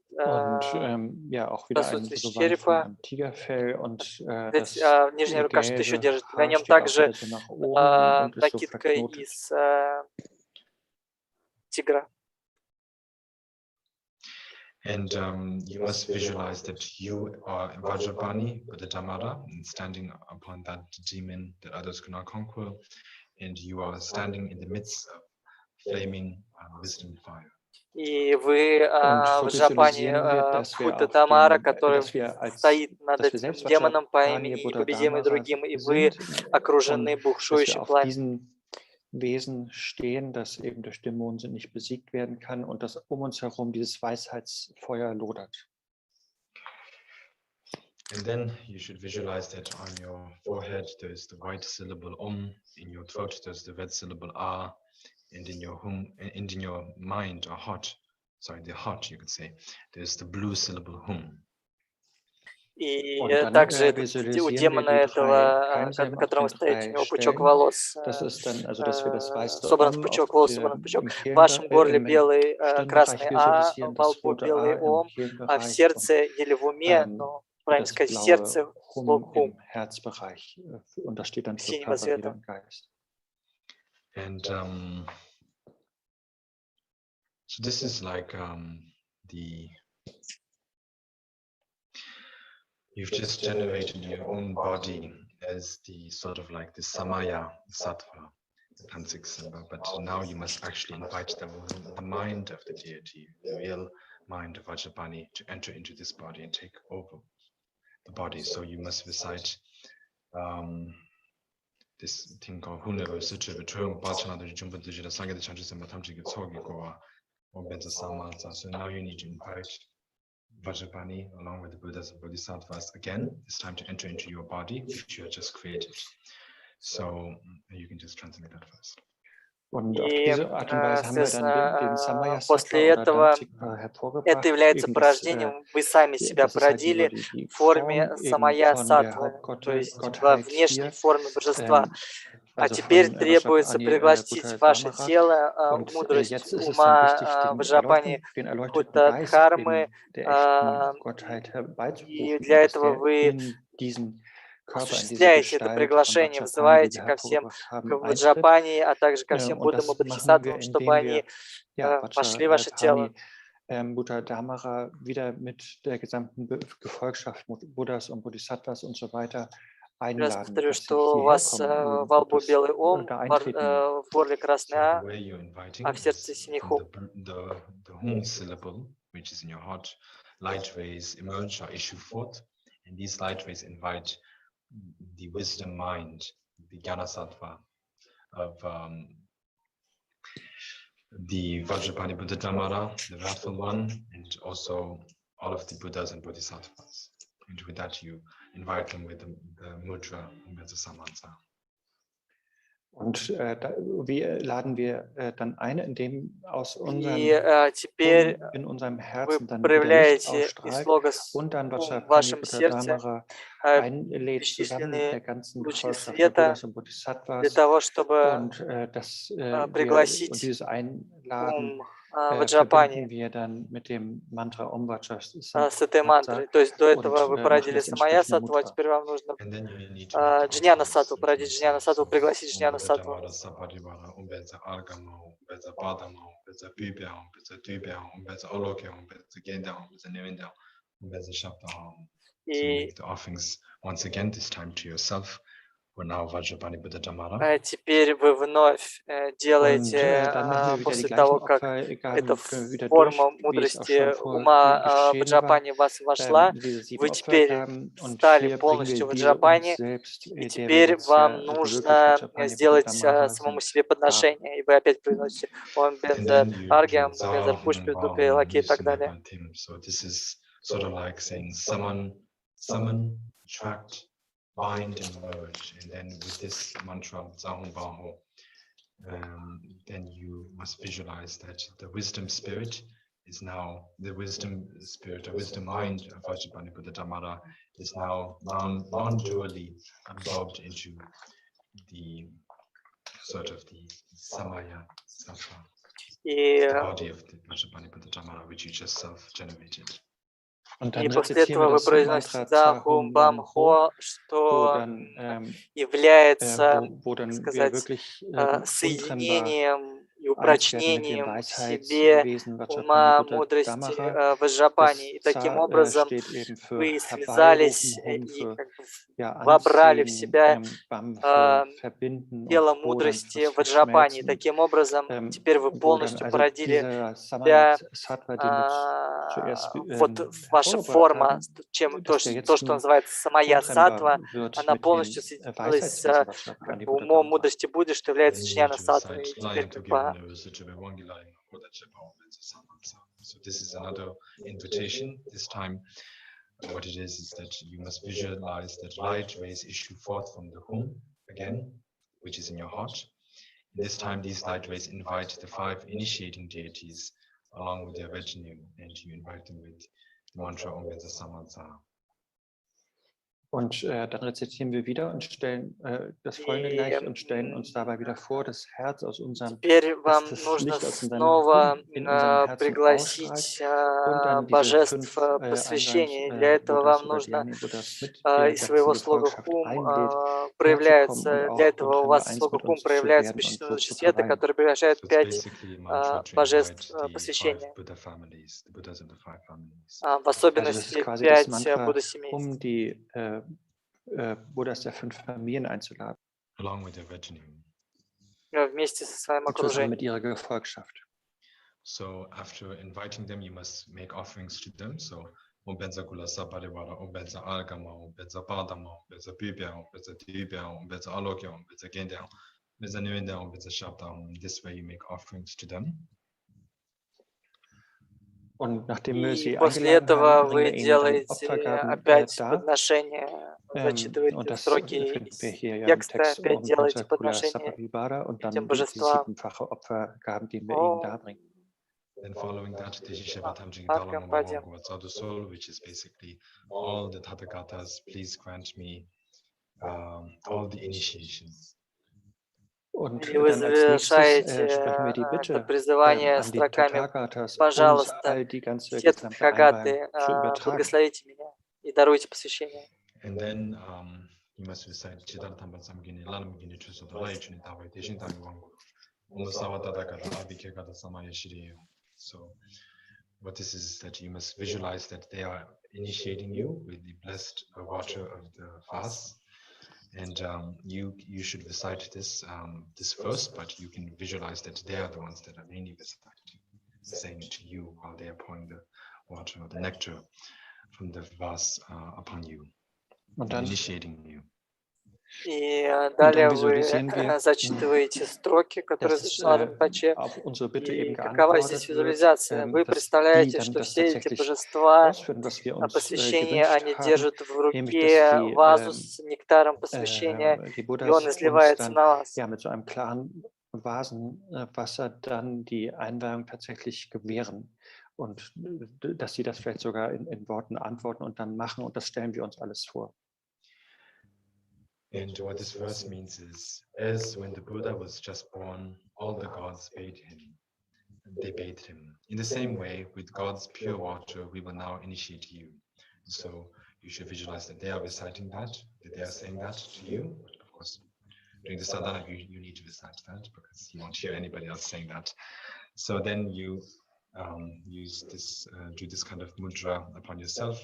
Speaker 3: ja, auch wieder ein Gewand von einem Tigerfell und das
Speaker 4: нижняя рука что еще держит. На нем также накидка из тигра.
Speaker 2: And you must visualize that you are Vajrapani, the Dhamara, and standing upon that demon that others cannot conquer, and you are standing in the midst of flaming wisdom fire.
Speaker 4: И вы Ваджрапани Бхута Тамара, который стоит над этим демоном по имени непобедимый другим, и вы окружены бушующим пламенем.
Speaker 3: Wesen stehen, das eben durch Dämonen nicht besiegt werden kann und das uns herum dieses Weisheitsfeuer lodert.
Speaker 2: And then you should visualize that on your forehead there's the white syllable in your throat there's the red syllable A, and in your mind or heart, the heart you could say, there's the blue syllable
Speaker 4: И также у демона этого, на котором вы стоите, у него пучок волос, собран в пучок волос, собран в пучок. В вашем горле белый, красный А, во лбу белый Ом, а в сердце или в уме, но правильно сказать, в сердце слог Хум, синего цвета.
Speaker 2: And so this is like you've just generated your own body as the sort of like the samaya sattva, the pansic symbol, but now you must actually invite the mind of the deity, the real mind of Vajrapani, to enter into this body and take over the body. So you must recite this thing called Hunever Sutra Betrayal Bachana the Jumpa Dijita Sangha the Chanchis and Matamchi Gitsogi Goa or Benza Samansa. So now you need to invite Vajrapani along with the Buddhas and Bodhisattvas again. It's time to enter into your body which you have just created. So you can just translate that first.
Speaker 4: И, соответственно, после этого это является порождением, вы сами себя породили в форме самая саттвы, то есть во внешней форме божества. А теперь требуется пригласить ваше тело, мудрость ума Ваджрапани, Бхута Дхармы, и для этого вы осуществляете это приглашение, вызываете ко всем Ваджрапани, а также ко всем Буддам и Бодхисаттвам, чтобы они вошли в ваше тело.
Speaker 3: Buddha Dhamara wieder mit der gesamten Gefolgschaft Buddhas und Bodhisattvas und so weiter einladen.
Speaker 4: Раз повторю, что у вас во лбу белый Ом, в горле красный А, а в сердце синий Хум.
Speaker 2: Which is in your heart, light rays emerge or issue forth, and these light rays invite the wisdom mind, the Jnana Sattva, of the Vajrapani Buddha Dhammara, the wrathful one, and also all of the Buddhas and Bodhisattvas. And with that, you invite them with the mudra Umbedza Samansa.
Speaker 3: Und wie laden wir dann ein, indem aus unserem in unserem Herzen dann Licht ausstrahlt und dann Vajrapani Buddha Dhammara einlädt zusammen mit der ganzen Gefolgschaft der Buddhas und Bodhisattvas und dieses Einladen verbinden wir dann mit dem Mantra Om Vajra
Speaker 4: с этой мантрой. То есть до этого вы породили самая саттву, а теперь вам нужно джняна саттву, породить джняна саттву, пригласить джняна саттву. И теперь вы вновь делаете, после того, как эта форма мудрости ума Ваджрапани в вас вошла, вы теперь стали полностью Ваджрапани, и теперь вам нужно сделать самому себе подношение, и вы опять приносите Ом Бенза Аргиам, Бенза Пушпи, Дупи, Лаки и так далее.
Speaker 2: Bind and merge, and then with this mantra Zahum Baho, then you must visualize that the wisdom spirit is now the wisdom spirit, the wisdom mind of Vajrapani Buddha Dhammara is now non-dually absorbed into the sort of the Samaya Sattva, the body of the Vajrapani Buddha Dhammara, which you just self-generated.
Speaker 4: И после этого вы произносите Захум Бам Хо, что является, так сказать, соединением и упрочнением в себе ума, мудрости Ваджрапани. И таким образом вы связались и как бы вобрали в себя тело мудрости Ваджрапани. И таким образом теперь вы полностью породили себя, вот ваша форма, то, что называется самая саттва, она полностью соединилась с умом мудрости Будды, что является джняна саттвой. И теперь
Speaker 2: So this is another invitation. This time, what it is that you must visualize that light rays issue forth from the womb again, which is in your heart. And this time, these light rays invite the 5 initiating deities along with their retinue, and you invite them with the mantra Om Benza Samansa.
Speaker 3: Und dann rezitieren wir wieder und stellen das Folgende gleich und stellen uns dabei wieder vor, das Herz aus unserem
Speaker 4: Теперь вам нужно снова пригласить божеств посвящения. Для этого вам нужно из своего слога хум проявляется, для этого у вас слога хум проявляется бесчисленный луч света, который приглашает 5 божеств посвящения. В особенности 5 Будда-семейств.
Speaker 3: Buddhas der 5 Familien einzuladen.
Speaker 4: Вместе со своим окружением.
Speaker 3: Mit ihrer Gefolgschaft.
Speaker 2: So after inviting them, you must make offerings to them. So Om Benza Kulasa Parivara, Om Benza Algama, Om Benza Padama, Om Benza Pibia, Om Benza Tibia, Om Benza Alokya, Om Benza Gendya, Om Benza Nivenda, Om Benza Shabda. This way you make offerings to them.
Speaker 4: И после этого вы делаете опять подношение, зачитываете строки из текста, опять делаете подношение этим божествам.
Speaker 2: Then following that, which is basically all the Tathagatas, please grant me all the initiations.
Speaker 4: И вы завершаете это призывание строками: «Пожалуйста, все Таthagаты, благословите меня и даруйте посвящение».
Speaker 2: And then you must recite Chidaratamba Samgini, Lanamgini Chusodalai Chunitawai, Deshintan Wangu, Umusawatadakata, Abhikegata Samaya Shiriyo. So, what this is that you must visualize that they are initiating you with the blessed water of the fast. And you should recite this first, but you can visualize that they are the ones that are mainly saying it to you while they are pouring the water or the nectar from the vase upon you, and initiating you.
Speaker 4: И далее вы зачитываете строки, которые зачитал Ринпоче. И какова здесь визуализация? Вы представляете, что все эти божества, посвящения, они держат в руке вазу с нектаром посвящения, и он изливается на вас.
Speaker 3: Vasenwasser dann die Einweihung tatsächlich gewähren und dass sie das vielleicht sogar in Worten antworten und dann machen und das stellen wir uns alles vor.
Speaker 2: And what this verse means is, as when the Buddha was just born, all the gods bathed him. They bathed him. In the same way, with God's pure water, we will now initiate you. So you should visualize that they are reciting that they are saying that to you. Of course, during the sadhana, you need to recite that because you won't hear anybody else saying that. So then you use this, do this kind of mudra upon yourself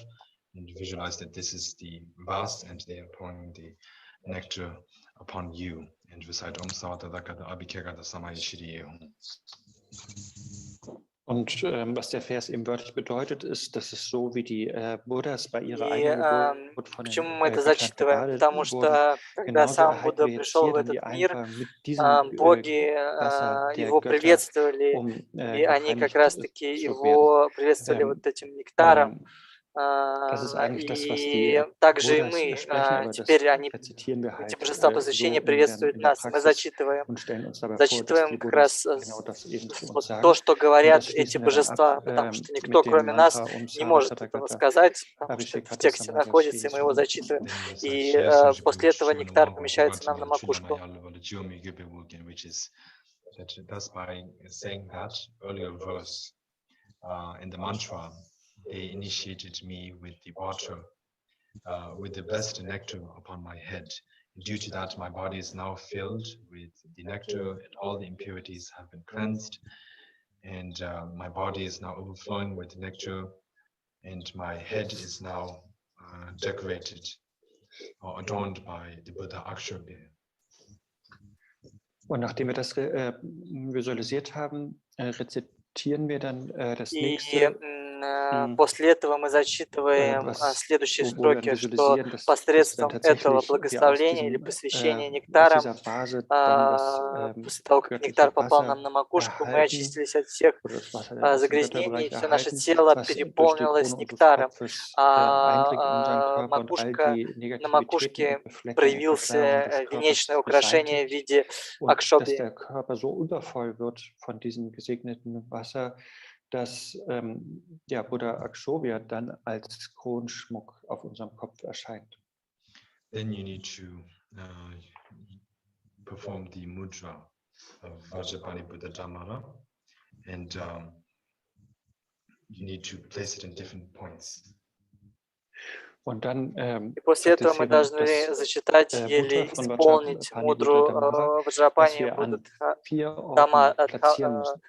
Speaker 2: and visualize that this is the vase and they are pouring the nectar upon you and recite Om Sata Dakata Abhikagata Samayashiri.
Speaker 3: Und was der Vers eben wörtlich bedeutet, ist, dass es so wie die Buddhas bei ihrer eigenen Geburt von den
Speaker 4: Почему мы это зачитываем? Потому что когда сам Будда пришел в этот мир, боги его приветствовали, и они как раз-таки его приветствовали вот этим нектаром. И также и мы, теперь эти божества посвящения приветствуют нас. Мы зачитываем как раз вот то, что говорят эти божества, потому что никто, кроме нас, не может этого сказать, потому что это в тексте находится, и мы его зачитываем. И после этого нектар помещается нам на макушку.
Speaker 2: They initiated me with the water, with the blessed nectar upon my head. Due to that, my body is now filled with the nectar and all the impurities have been cleansed. And my body is now overflowing with nectar and my head is now decorated or adorned by the Buddha Akshobhya.
Speaker 3: Und nachdem wir das visualisiert haben, rezitieren wir dann das nächste.
Speaker 4: После этого мы зачитываем следующие строки, что посредством этого благословения или посвящения нектаром, после того, как нектар попал нам на макушку, мы очистились от всех загрязнений, все наше тело переполнилось нектаром, а на макушке проявился венечное украшение в виде акшобхи.
Speaker 3: Dass Buddha Akshobhya dann als Kronschmuck auf unserem Kopf erscheint.
Speaker 2: Then you need to perform the mudra of Vajrapani Buddha Dhammara and you need to place it in different points.
Speaker 4: И после этого мы должны зачитать или исполнить мудру Ваджрапани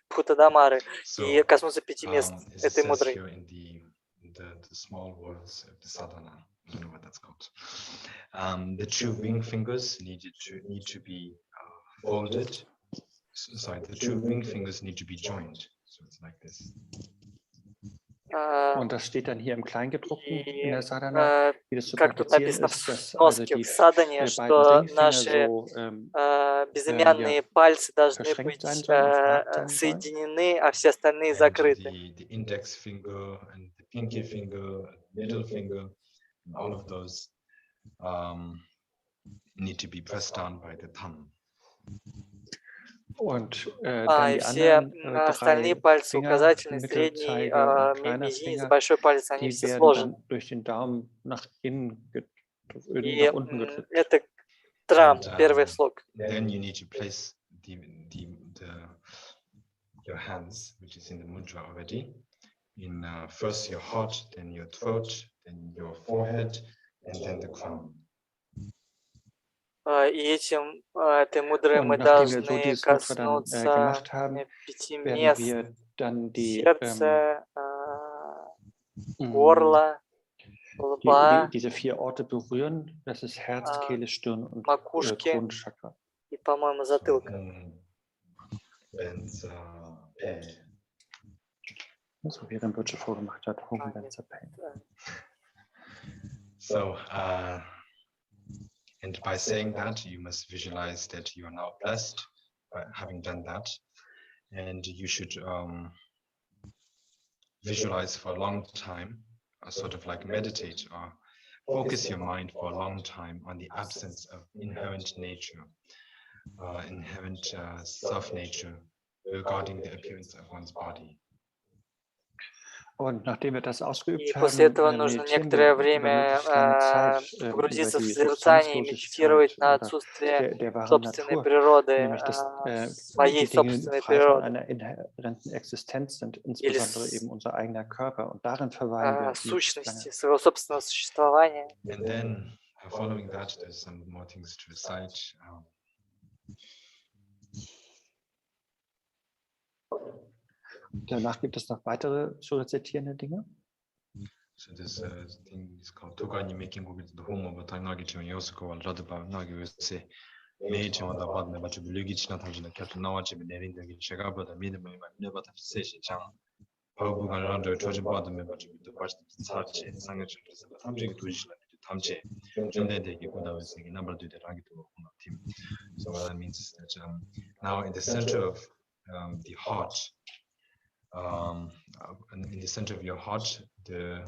Speaker 4: Бхута Дамары и коснуться 5 мест этой мудрой.
Speaker 2: The two ring fingers need to be folded. Sorry, the two ring fingers need to be joined. So it's like this.
Speaker 3: Und das steht dann hier im Kleingedruckten in der Sadhana, wie das zu
Speaker 4: как тут
Speaker 3: praktizieren
Speaker 4: написано
Speaker 3: ist, dass
Speaker 4: в сноске в Садане, что наши безымянные пальцы должны быть соединены, а все остальные закрыты.
Speaker 2: The index finger and the pinky finger, middle finger, all of those need to be pressed down by the thumb.
Speaker 3: Und
Speaker 4: и все остальные пальцы, указательный, средний, мизинец, большой палец, они все сложены. И это трам, первый слог.
Speaker 2: Then you need to place your hands, which is in the mudra already, in first your heart, then your throat, then your forehead, and then the crown.
Speaker 4: И этой мудрой мы должны коснуться 5 мест: сердце, горло, лба, макушки и, по-моему, затылка.
Speaker 3: So wie Rinpoche vorgemacht hat,
Speaker 2: So, And by saying that, you must visualize that you are now blessed by having done that. And you should visualize for a long time, or sort of like meditate or focus your mind for a long time on the absence of inherent nature, inherent self-nature regarding the appearance of one's body.
Speaker 3: Und nachdem wir das ausgeübt
Speaker 4: И после этого
Speaker 3: haben,
Speaker 4: нужно
Speaker 3: meditieren
Speaker 4: некоторое
Speaker 3: wir über
Speaker 4: время
Speaker 3: möglichst lange Zeit über
Speaker 4: погрузиться в
Speaker 3: die
Speaker 4: созерцание и медитировать
Speaker 3: Substanzlosigkeit
Speaker 4: на
Speaker 3: oder
Speaker 4: отсутствие
Speaker 3: der wahren
Speaker 4: собственной
Speaker 3: Natur,
Speaker 4: природы,
Speaker 3: nämlich dass
Speaker 4: своей
Speaker 3: die Dinge
Speaker 4: собственной
Speaker 3: frei von
Speaker 4: природы,
Speaker 3: einer inhärenten Existenz sind,
Speaker 4: или
Speaker 3: insbesondere eben unser eigener Körper. Und darin verweilen wir möglichst
Speaker 4: сущности,
Speaker 3: lange.
Speaker 4: своего собственного существования.
Speaker 2: And then, following that, there's some more things to recite.
Speaker 3: Danach gibt es noch weitere zu rezitierende Dinge.
Speaker 2: So this thing is called Tugani making with the home of a Tanagi and Yosako al Radaba Nagi will say, Major on the bottom, but to be luggage not having a cat and knowledge of the Shagaba, the minimum, never have to say Chang. Pobu and Rando, Trojan bottom, but to be the first touch and Sanga Trizin, but I'm doing to Tamche. And then they give what a number to the Ragito team. So what that means is that now in the center of the heart, in the center of your heart, there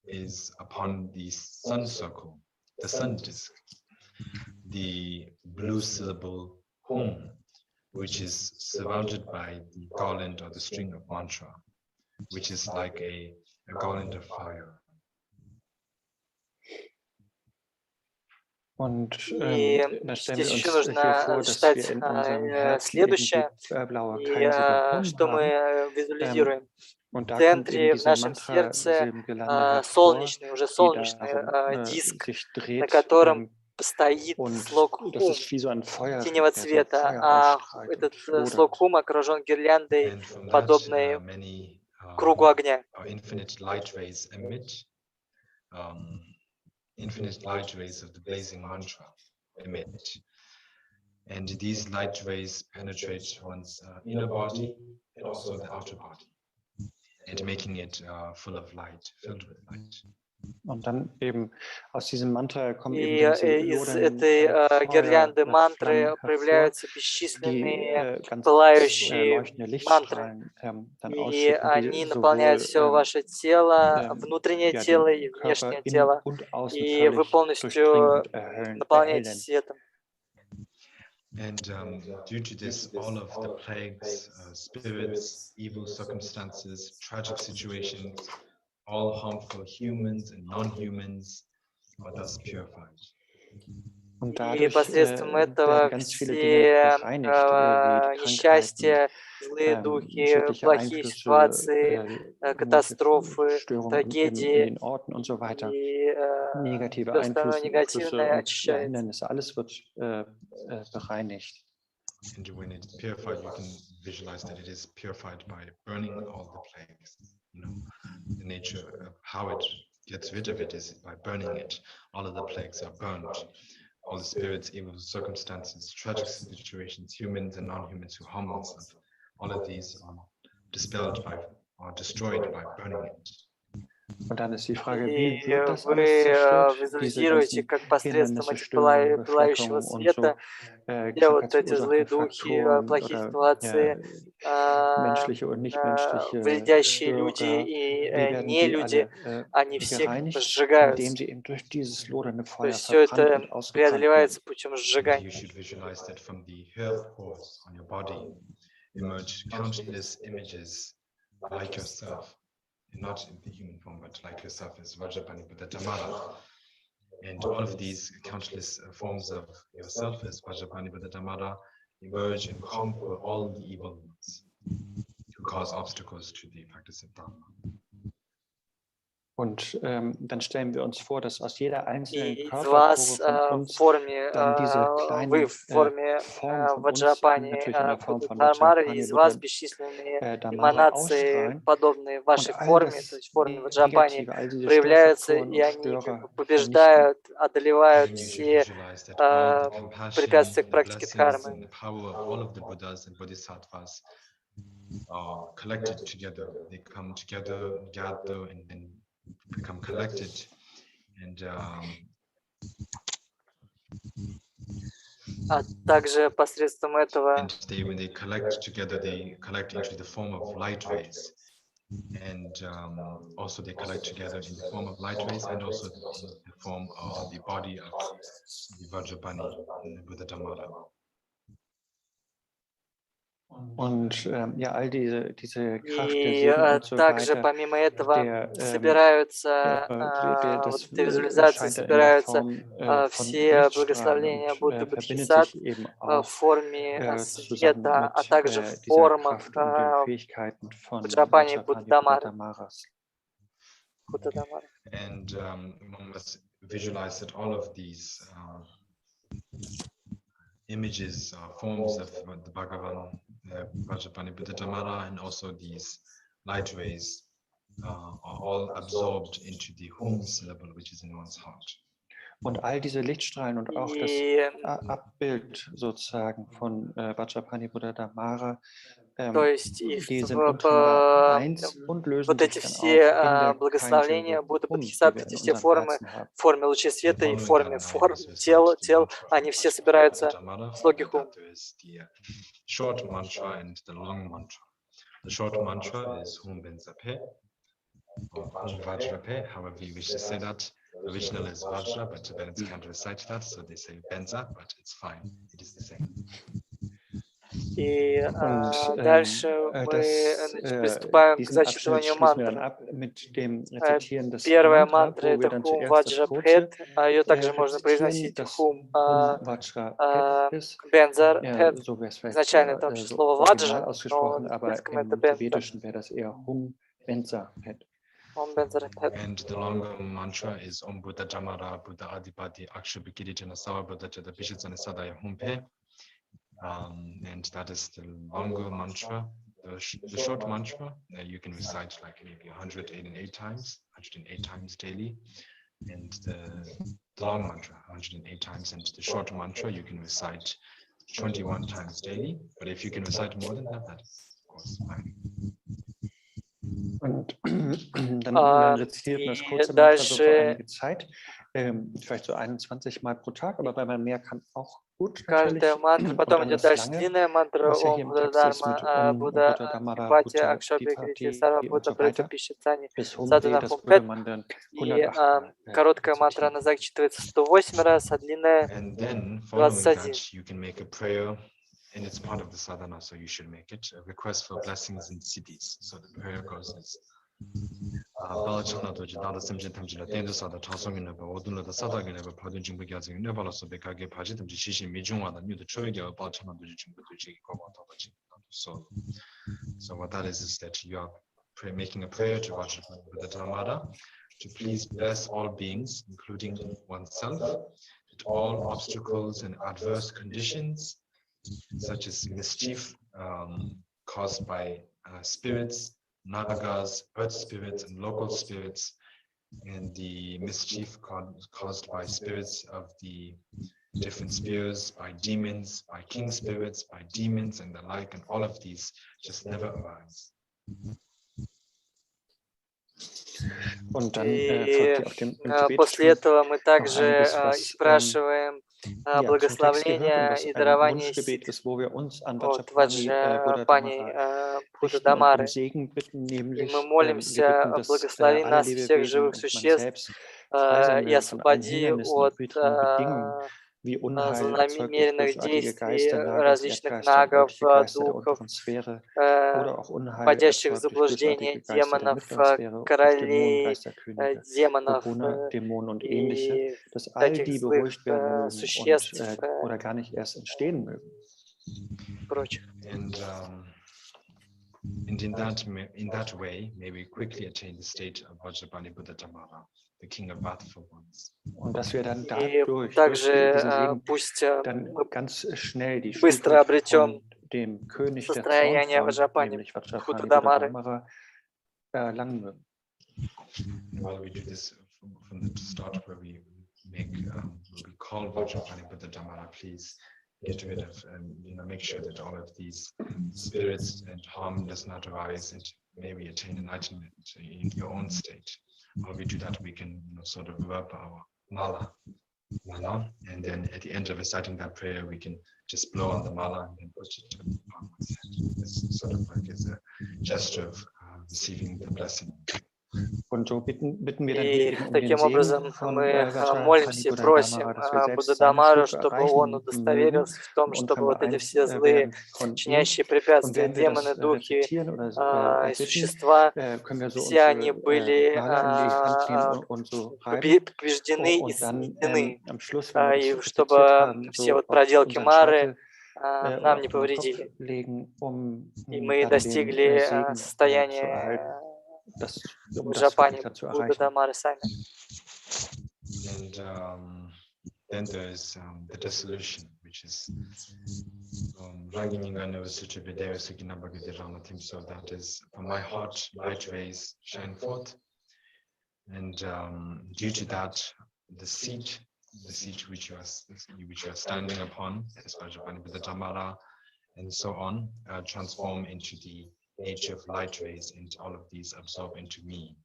Speaker 2: is upon the sun circle, the sun disk, the blue syllable hum, which is surrounded by the garland or the string of mantra, which is like a garland of fire.
Speaker 3: Und
Speaker 4: И
Speaker 3: da stellen wir
Speaker 4: здесь
Speaker 3: uns
Speaker 4: еще
Speaker 3: hier
Speaker 4: нужно
Speaker 3: vor, dass
Speaker 4: читать
Speaker 3: wir in unserem Herzen
Speaker 4: следующее,
Speaker 3: blaue
Speaker 4: и
Speaker 3: kreisige Hum
Speaker 4: что мы
Speaker 3: haben.
Speaker 4: визуализируем.
Speaker 3: Und
Speaker 4: В
Speaker 3: da kommt eben
Speaker 4: центре, в
Speaker 3: diese
Speaker 4: нашем сердце,
Speaker 3: Mantra-Silbengirlande hervor,
Speaker 4: солнечный, уже
Speaker 3: die
Speaker 4: солнечный
Speaker 3: darum
Speaker 4: диск,
Speaker 3: sich
Speaker 4: на
Speaker 3: dreht.
Speaker 4: котором стоит
Speaker 3: Und
Speaker 4: слог
Speaker 3: das
Speaker 4: хум
Speaker 3: ist wie so ein Feuer,
Speaker 4: синего
Speaker 3: der so
Speaker 4: цвета,
Speaker 3: Feuer
Speaker 4: а
Speaker 3: ausstrahlt
Speaker 4: этот
Speaker 3: und
Speaker 4: слог
Speaker 3: lodert.
Speaker 4: хум окружен гирляндой,
Speaker 2: And from that,
Speaker 4: подобной
Speaker 2: many
Speaker 4: кругу огня.
Speaker 2: infinite light rays emit, infinite light rays of the blazing mantra emit. And these light rays penetrate one's inner body and also the outer body, and making it full of light, filled with light.
Speaker 3: Und dann eben aus diesem Mantra kommen
Speaker 4: И
Speaker 3: eben diese
Speaker 4: из этой гирлянды мантры проявляются бесчисленные пылающие мантры, и они наполняют все ваше тело, внутреннее тело и внешнее тело, и вы полностью наполняетесь светом.
Speaker 2: And due to this, all of the plagues, spirits, evil circumstances, tragic situations, all harmful humans and non-humans are thus purified.
Speaker 4: И посредством этого все несчастья, злые духи, плохие ситуации, катастрофы, трагедии и
Speaker 3: negative
Speaker 4: все остальное
Speaker 3: Einflüsse
Speaker 4: негативное
Speaker 3: und
Speaker 4: очищается.
Speaker 3: Hindernisse, alles wird bereinigt.
Speaker 2: And when it's purified, you can visualize that it is purified by burning all the plagues. You know, the nature of how it gets rid of it is by burning it. All of the plagues are burned. All the spirits, evil circumstances, tragic situations, humans and non-humans who harm themselves, all of these are dispelled by or destroyed by burning it.
Speaker 3: Und dann ist die Frage,
Speaker 4: И
Speaker 3: wie wird das
Speaker 4: вы
Speaker 3: alles zerstört?
Speaker 4: визуализируете, как посредством
Speaker 3: Hindernisse,
Speaker 4: этих
Speaker 3: Störungen,
Speaker 4: пылающего
Speaker 3: Befleckungen und so,
Speaker 4: света, где вот эти злые духи,
Speaker 3: Krankheitsursachen,
Speaker 4: плохие
Speaker 3: oder
Speaker 4: ситуации,
Speaker 3: menschliche und nichtmenschliche
Speaker 4: вредящие люди
Speaker 3: Störungen,
Speaker 4: и
Speaker 3: wie werden die
Speaker 4: нелюди,
Speaker 3: alle
Speaker 4: они все
Speaker 3: gereinigt,
Speaker 4: сжигаются.
Speaker 3: indem sie eben durch dieses lodernde
Speaker 4: То
Speaker 3: Feuer
Speaker 4: есть все
Speaker 3: verbrannt
Speaker 4: это
Speaker 3: und ausgebrannt werden.
Speaker 4: преодолевается путем
Speaker 2: And
Speaker 4: сжигания.
Speaker 2: you should visualize that from the hair pores on your body emerge countless images like yourself, not in the human form, but like yourself as Vajrapani Buddha. And all of these countless forms of yourself as Vajrapani Buddha emerge and conquer all the evil ones who cause obstacles to the practice of Dharma.
Speaker 3: Und dann stellen wir uns vor, dass aus jeder einzelnen
Speaker 4: И из
Speaker 3: Körperpore
Speaker 4: вас
Speaker 3: von
Speaker 4: в
Speaker 3: uns
Speaker 4: форме,
Speaker 3: dann diese
Speaker 4: вы
Speaker 3: kleinen
Speaker 4: в форме
Speaker 3: Formen von uns,
Speaker 4: Ваджрапани,
Speaker 3: natürlich in der Form von
Speaker 4: Dharmары,
Speaker 3: Vajrapani
Speaker 4: из вас
Speaker 3: Buddha
Speaker 4: бесчисленные
Speaker 3: Dhamara
Speaker 4: эманации,
Speaker 3: ausstrahlen.
Speaker 4: подобные
Speaker 3: Und
Speaker 4: вашей
Speaker 3: all
Speaker 4: форме,
Speaker 3: das
Speaker 4: то есть форме Ваджрапани,
Speaker 3: Negative, all diese
Speaker 4: проявляются,
Speaker 3: Störfaktoren
Speaker 4: и
Speaker 3: und
Speaker 4: они как
Speaker 3: Störer
Speaker 4: бы побеждают, одолевают
Speaker 2: Then you should
Speaker 4: все
Speaker 2: visualize that all the compassion,
Speaker 4: препятствия к
Speaker 2: the
Speaker 4: практике
Speaker 2: blessings,
Speaker 4: кармы.
Speaker 2: and the power of all of the Buddhas and Bodhisattvas are collected together. They come together, gather, and then become collected. And
Speaker 4: А также посредством этого
Speaker 2: And when they collect together, they collect into the form of light rays. And also they collect together in the form of light rays and also in the form of the body of the Vajrapani, the Buddha Dhammara.
Speaker 3: Und ja, all diese Kraft der
Speaker 4: И
Speaker 3: Sieben und so
Speaker 4: также
Speaker 3: weiter,
Speaker 4: помимо этого
Speaker 3: der,
Speaker 4: собираются,
Speaker 3: das
Speaker 4: вот этой визуализации
Speaker 3: erscheint dann in der
Speaker 4: собираются
Speaker 3: Form von
Speaker 4: все
Speaker 3: Lichtstrahlen
Speaker 4: благословления
Speaker 3: und
Speaker 4: Будды
Speaker 3: verbindet
Speaker 4: Бодхисаттв
Speaker 3: sich eben
Speaker 4: в
Speaker 3: auch
Speaker 4: форме
Speaker 3: zusammen
Speaker 4: света, а
Speaker 3: mit
Speaker 4: также в
Speaker 3: dieser
Speaker 4: формах
Speaker 3: Kraft und den Fähigkeiten von
Speaker 4: Ваджрапани и
Speaker 3: Vajrapani Buddha
Speaker 4: Буддамары.
Speaker 3: Dhammaras.
Speaker 2: And one must visualize that all of these images, forms of the Bhagavan, Vajrapani Buddha Dhammara, and also these light rays are all absorbed into the hum syllable, which is in one's heart.
Speaker 3: Und all diese Lichtstrahlen und auch das Abbild sozusagen von Vajrapani Buddha Dhammara, die sind untereinander eins und lösen
Speaker 4: вот эти
Speaker 3: sich dann
Speaker 4: все
Speaker 3: auch in
Speaker 4: благословения Будды
Speaker 3: der
Speaker 4: Бодхисаттв, эти все формы, в форме лучей света и в форме тел, они все собираются в слоге хум.
Speaker 2: Short mantra and the long mantra. The short mantra is Hum Benzape or Hum Vajrape, however you wish to say that. The original is Vajra, but Tibetans can't recite that, so they say Benza, but it's fine, it is the same.
Speaker 4: И дальше мы приступаем к зачитыванию мантр. Первая мантра — это Хум Ваджрапхет, ее также можно произносить Хум Бензархет. Изначально там вообще слово Ваджа, но на тибетском это Бенза.
Speaker 2: And the longer mantra is Om Buddha Dhammara Buddha Adipati Akshapikiricana Sava Buddha Chata Bishitsana Sadaya Humpe. And that is the longer mantra. The short mantra you can recite like maybe 108 times daily. And the long mantra 108 times, and the short mantra you can recite 21 times daily. But if you can recite more than that, that's of course fine.
Speaker 3: Und dann rezitiert man das kurze Mantra so für einige Zeit, vielleicht so 21 Mal pro Tag, aber wenn man mehr kann, auch gut.
Speaker 4: Каждая мантра, потом идет дальше длинная мантра Ом Будда Дharma Будда Адипати Акшапикрити Сарва Будда Прета Пишицани Садана Хумпет. И короткая мантра, она зачитывается 108 раз, а длинная 21.
Speaker 2: And it's part of the sadhana, so you should make it. A request for blessings in cities. So the prayer goes as Balachana to Jidada Simjin Tamjila Tendusada Tasongina, Odula the Sadagina, Padun Jimbugas in Nebalos of Bekage Pajitam Jishi Mijunga, the new the Choya, Balachana to Jimbuji, so what that is that you are making a prayer to Vajrapani Buddha Dhammara to please bless all beings, including oneself, that all obstacles and adverse conditions, such as mischief caused by spirits, nagas, earth spirits, and local spirits, and the mischief caused by spirits of the different spheres, by demons, by king spirits, by demons, and the like, and all of these just never arise.
Speaker 3: Und dann
Speaker 4: после этого мы также спрашиваем благословления и дарования от Ваджрапани Будда Дhamары. И мы молимся, благослови нас всех живых существ и освободи от злонамеренных действий различных нагов, духов, вводящих в заблуждение демонов, королей, демонов и таких злых существ прочих.
Speaker 2: And in that way, may we quickly attain the state of Vajrapani Buddha Dhammara, the king of Vat for once.
Speaker 4: И также пусть быстро обретем состояние Ваджрапани Будда Дhamары.
Speaker 2: While we do this from the start, where we call Vajrapani Buddha Dhammara, please get rid of make sure that all of these spirits and harm does not arise, and maybe attain enlightenment in your own state. While we do that, we can sort of rub our mala mala, and then at the end of reciting that prayer, we can just blow on the mala and then put it to the palm of his hand. It's sort of like as a gesture of receiving the blessing.
Speaker 4: И таким образом мы молимся и просим Буддадамару, чтобы он удостоверился в том, чтобы вот эти все злые, чинящие препятствия, демоны, духи и существа, все они были побеждены и сметены, и чтобы все вот проделки Мары нам не повредили. И мы достигли состояния Ваджрапани, Буддадамары сами.
Speaker 2: And then there is the dissolution, which is so that is, from my heart, light rays shine forth. And due to that, the seat which you are standing upon, as Vajrapani Buddha and so on, transform into the nature of light rays, and all of these absorb into me.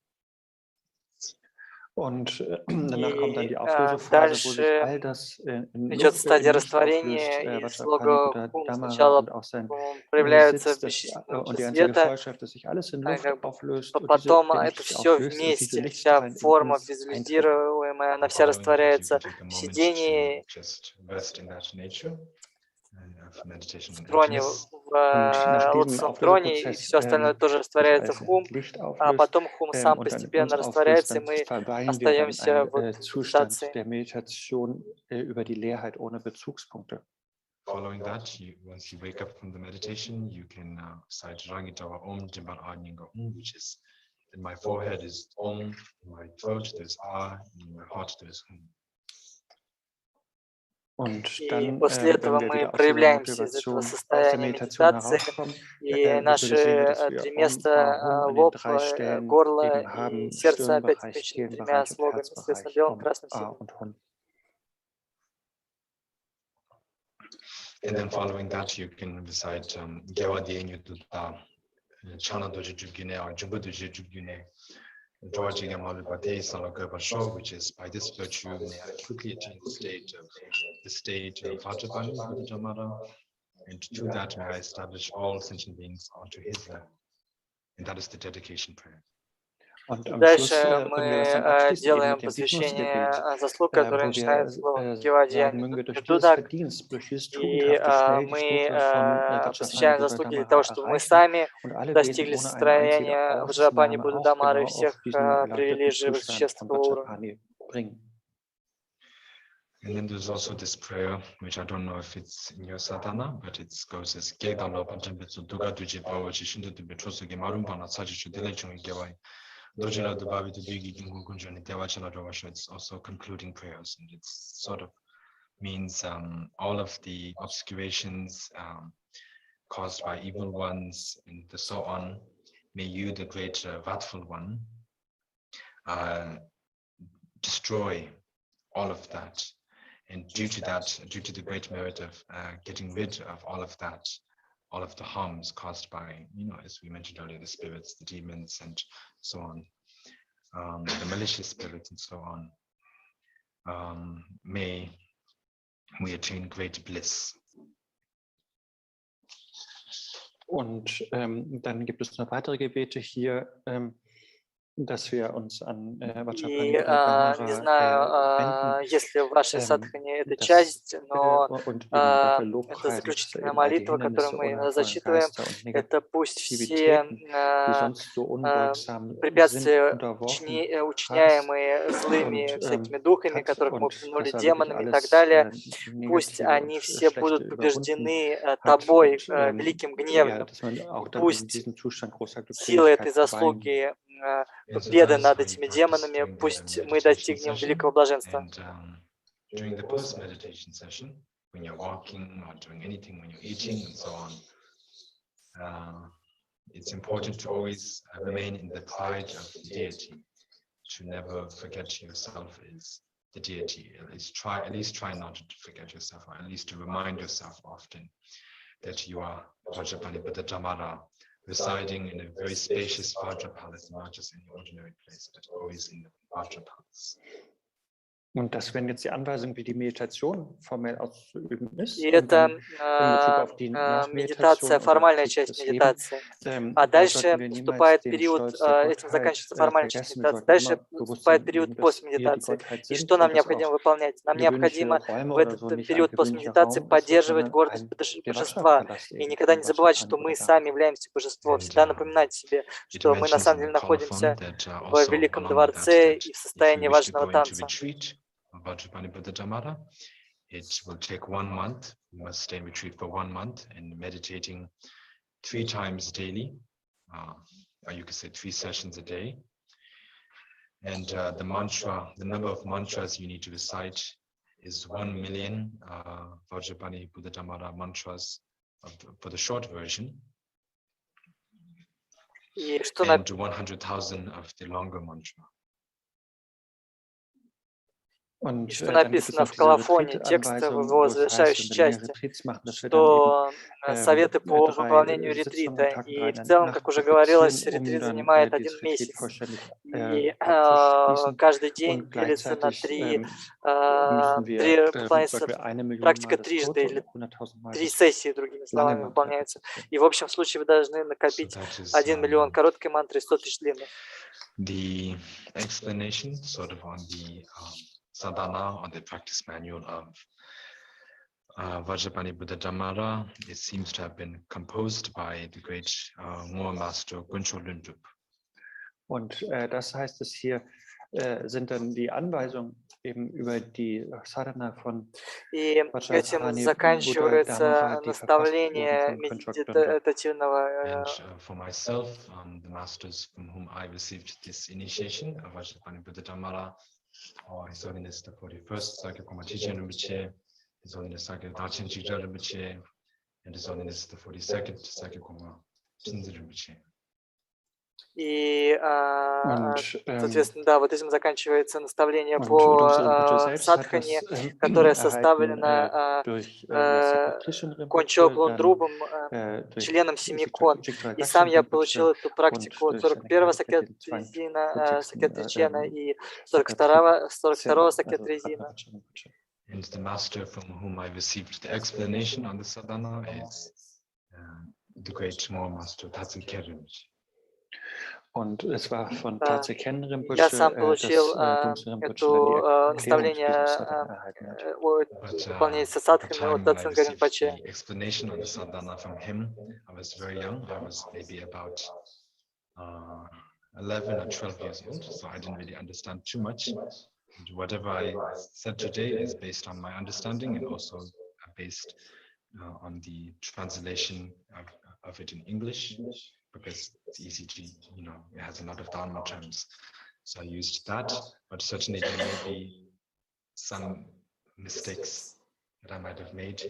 Speaker 3: Und danach kommt dann die Auflösephase, wo sich all das
Speaker 4: идет стадия растворения, и слога Хум сначала проявляется в света, потом это все вместе, вся форма визуализируемая, она вся растворяется в сидении, в троне, в лотосном троне, и все остальное тоже растворяется в Хум, а потом Хум сам постепенно растворяется, и мы остаемся в медитации.
Speaker 2: Following that, once you wake up from the meditation, you can recite Rangitawa Om Jimbar Anyinga Om, which is in my forehead is Om, in my throat there's A, in my heart there's Hum.
Speaker 4: И после этого мы проявляемся из этого состояния медитации, и наши три места, лоб, горло и сердце опять отмечены тремя слогами, соответственно, белым, красным, синим.
Speaker 2: And then following that, you can recite Gyawa Dienyu Tutta, Chana Doji Jubgune, or Jumba Doji Jubgune, which is by this virtue may I quickly attain the state of Vajrapani Buddha, and to that may I establish all sentient beings onto his level. And that is the dedication prayer.
Speaker 4: Дальше мы делаем посвящение заслуг, которые начинают словом Гевадьяни Дудак, и мы посвящаем заслуги для того, чтобы мы сами достигли состояния Ваджрапани Буддадамары и всех привели живых существ такого уровня.
Speaker 2: And then there's also this prayer, which I don't know if it's in your sadhana, but it goes as it's also concluding prayers, and it sort of means all of the obscurations caused by evil ones and so on, may you, the great Vratful One, destroy all of that. And due to that, due to the great merit of getting rid of all of that, all of the harms caused by, as we mentioned earlier, the spirits, the demons, and so on, the malicious spirits and so on, may we attain great bliss.
Speaker 3: Und dann gibt es noch weitere Gebete hier, dass wir uns an Vajrapani
Speaker 4: не знаю, если в вашей садхане это часть, но это заключительная молитва, которую мы зачитываем, это пусть все препятствия, учиняемые злыми всякими духами, которых мы упомянули, демонами и так далее, пусть они все будут побеждены тобой, великим гневом, пусть сила этой заслуги, победа над этими демонами, пусть мы достигнем великого блаженства.
Speaker 2: During the post-meditation session, when you're walking or doing anything, when you're eating and so on, it's important to always remain in the pride of the deity, to never forget yourself as the deity. At least try not to forget yourself, or at least to remind yourself often that you are Vajrapani Buddha, residing in a very spacious Vajra palace, not just in the ordinary place, but always in the Vajra palace.
Speaker 3: Und das wären jetzt die Anweisungen, wie die Meditation formell auszuüben ist.
Speaker 4: И это медитация, формальная часть медитации. А дальше наступает период, этим заканчивается формальная часть медитации. Дальше наступает период постмедитации. И что нам необходимо выполнять? Нам необходимо в этот период постмедитации поддерживать гордость божества. И никогда не забывать, что мы сами являемся божеством. Всегда напоминать себе, что мы на самом деле находимся в великом дворце и в состоянии важного танца.
Speaker 2: Vajrapani Buddha Dhamara. It will take 1 month. You must stay in retreat for 1 month and meditating 3 times daily, or you could say 3 sessions a day. And the mantra, the number of mantras you need to recite is 1 million Vajrapani Buddha Dhamara mantras for the short version, and 100,000 of the longer mantra.
Speaker 4: И что написано в колофоне, текст в его завершающей части, что советы по выполнению ретрита. И в целом, как уже говорилось, ретрит занимает 1 месяц. И каждый день делится на 3, выполняется практика трижды, или 3 сессии, другими словами, выполняются. И в общем случае вы должны накопить 1 миллион короткой мантры и 100 тысяч длинных.
Speaker 2: The explanation sort of on the sadhana, on the practice manual of Vajrapani Buddha Dhamara, it seems to have been composed by the great Ngor Master Guncho Lundrup.
Speaker 3: Und das heißt es hier, sind dann die Anweisungen eben über die Sadhana von
Speaker 4: И этим заканчивается наставление медитативного.
Speaker 2: And for myself, the masters from whom I received this initiation of Vajrapani Buddha Dhamara, His Holiness the 41st Sakья Rинпоче, His Holiness Sakья Rинpоче, and His Holiness the 42nd Sakья Rинпоче.
Speaker 4: И, соответственно, да, вот этим заканчивается наставление по садхане, которое составлено Кончо Лундрубом, членом 7 кон. И сам я получил эту практику от 41-го Сакья Тризина, Сакья Тричена и 42-го Сакья Тризина.
Speaker 2: And the master from whom I received the explanation on the sadhana is the great small master Sakья Rинpоче.
Speaker 3: Und es war von Sakья Rинпоче,
Speaker 4: я сам получил это наставление выполняется садханы от Асанга Ринпоче.
Speaker 2: Explanation on the sadhana from him, I was very young. I was maybe about 11 or 12 years old, so I didn't really understand too much. And whatever I said today is based on my understanding and also based on the translation of it in English, because it's easy to, it has a lot of Dharma terms. So I used that, but certainly there may be some mistakes that I might have made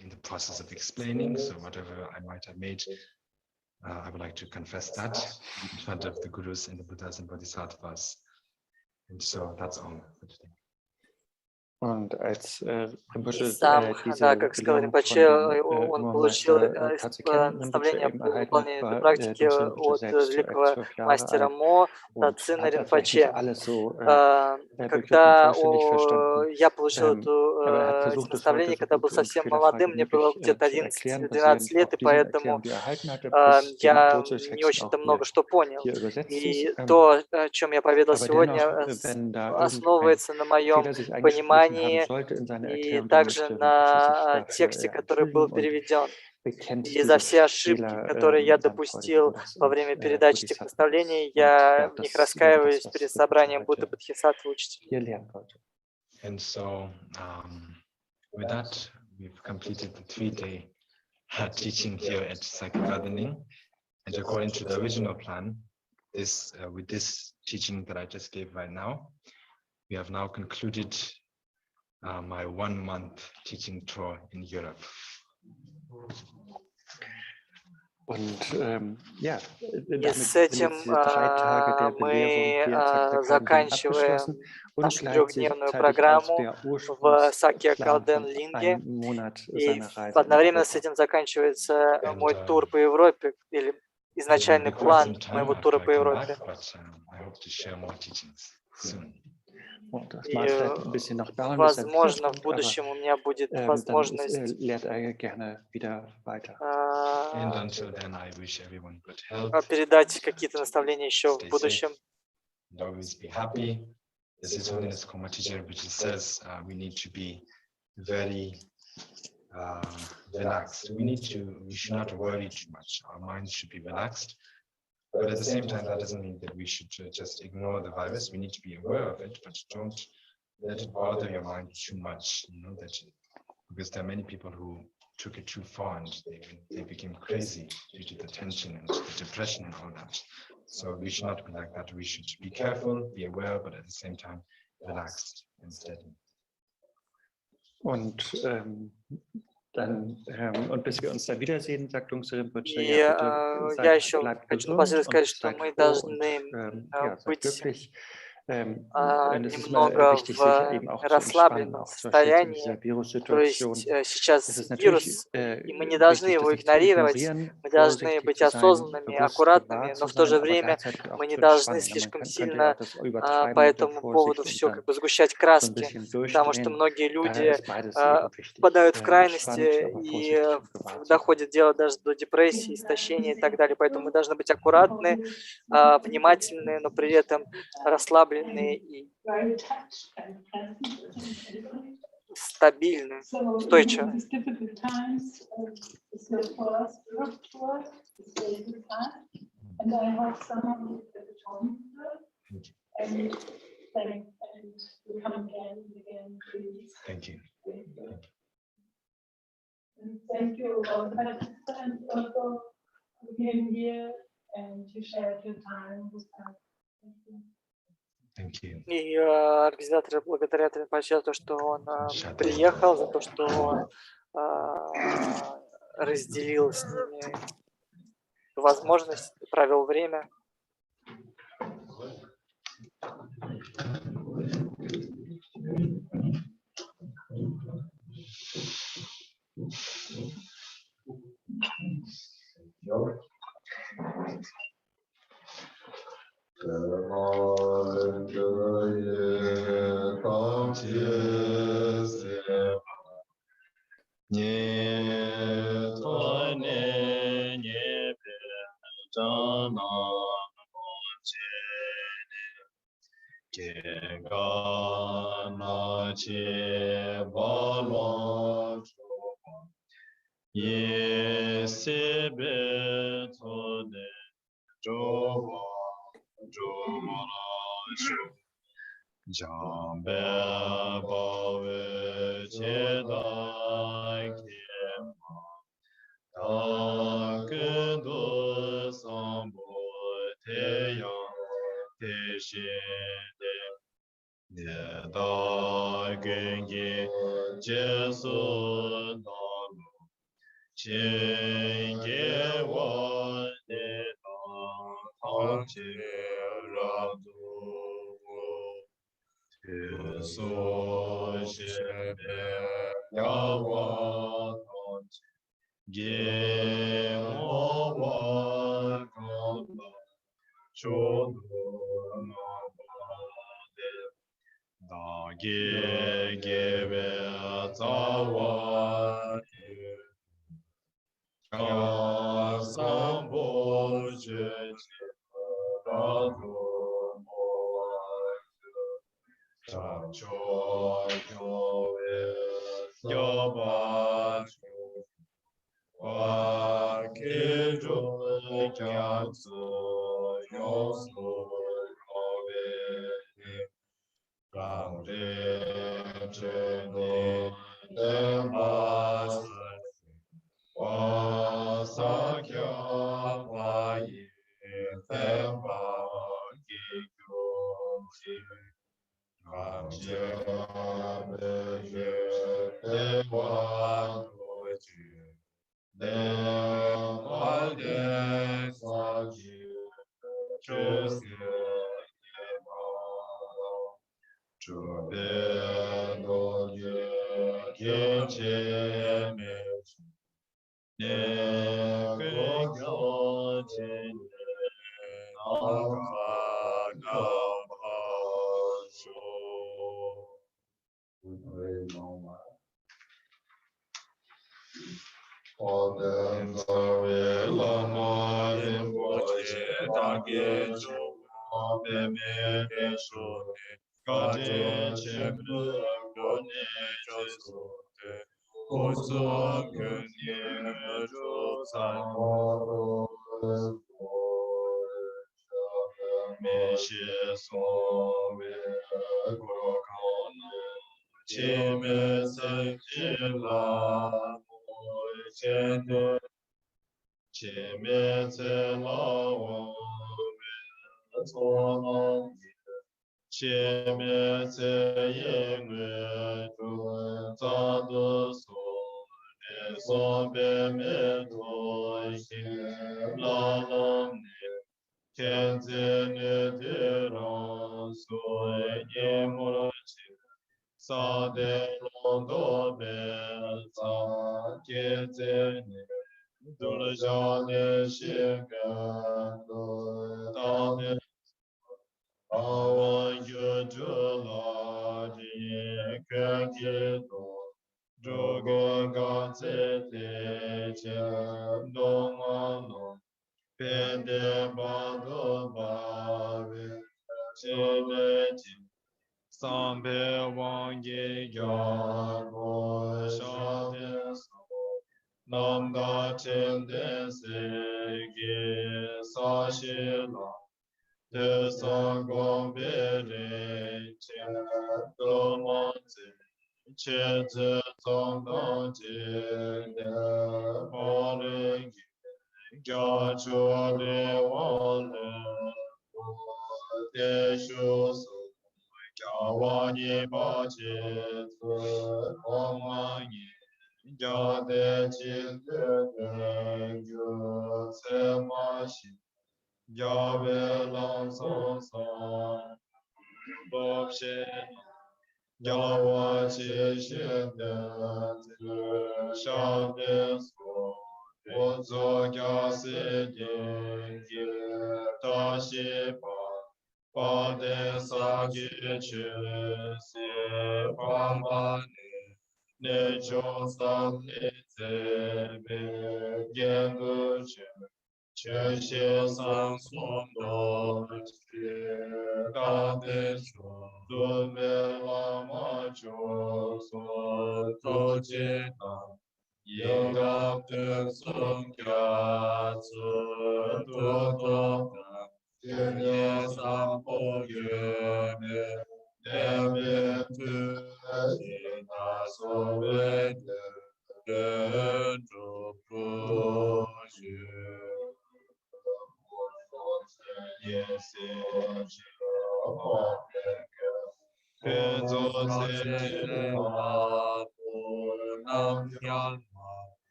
Speaker 2: in the process of explaining. So whatever I might have made, I would like to confess that in front of the Gurus and the Buddhas and Bodhisattvas. And so that's all for today.
Speaker 3: Und als Rinpoche
Speaker 4: да, как сказал Ринпоче, он получил наставление по выполнению этой практики от великого мастера Мо, Тацина Ринпоче. Когда я получил эти наставления, когда был совсем молодым, мне было где-то 11-12 лет, и поэтому я не очень-то много что понял. И то, о чем я поведал сегодня, основывается на моем понимании и также на тексте, который был переведен. И за все ошибки, которые я допустил во время передачи этих наставлений, я в них раскаиваюсь перед собранием Будды Бодхисаттвы учителей.
Speaker 2: And so, with that, we've completed the 3-day teaching here at Sakья Trizina. And according to the original plan, with this teaching that I just gave right now, we have now concluded my 1-month teaching tour in Europe.
Speaker 3: И
Speaker 4: с этим мы заканчиваем нашу 3-дневную программу в Сакья Калден Линге. И одновременно с этим заканчивается мой тур по Европе, или изначальный план моего тура по Европе. И, возможно, в будущем у меня будет возможность передать какие-то наставления еще в будущем.
Speaker 2: This is Holiness Karma teacher, which says we need to be very relaxed. We should not worry too much. Our minds should be relaxed. But at the same time, that doesn't mean that we should just ignore the virus. We need to be aware of it, but don't let it bother your mind too much. You know because there are many people who took it too far and they became crazy due to the tension and the depression and all that. So we should not be like that. We should be careful, be aware, but at the same time, relaxed and steady.
Speaker 3: Und bis wir uns dann wiedersehen, sagt Lungse Rinpoche,
Speaker 4: я еще хочу напоследок сказать, что мы должны быть немного в расслабленном состоянии, то есть сейчас вирус, и мы не должны его игнорировать, мы должны быть осознанными, аккуратными, но в то же время мы не должны слишком сильно по этому поводу все как бы сгущать краски, потому что многие люди впадают в крайности и доходит дело даже до депрессии, истощения и так далее, поэтому мы должны быть аккуратны, внимательны, но при этом расслаблены и стабильны, устойчивы.
Speaker 2: Thank you.
Speaker 5: Thank you, all the participants also who came here and to share your time with us.
Speaker 2: Thank you.
Speaker 4: И организаторы благодарят Ринпоче за то, что он приехал, за то, что он разделил с ними возможность, провел время.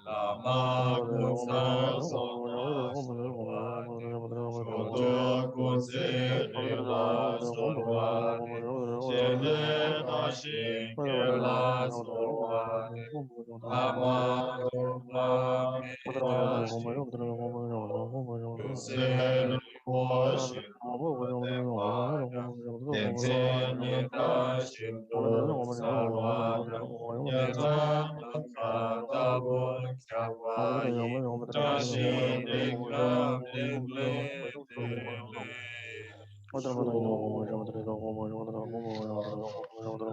Speaker 6: Lama Kusa Sona Soba Shodo Kutsi Ela Soba Shele Nashin Kela Soba Lama Soba Mita Kusele Washin Tense Shinto Sarvada Yata Katabo Kawaii Tashi Likram Likle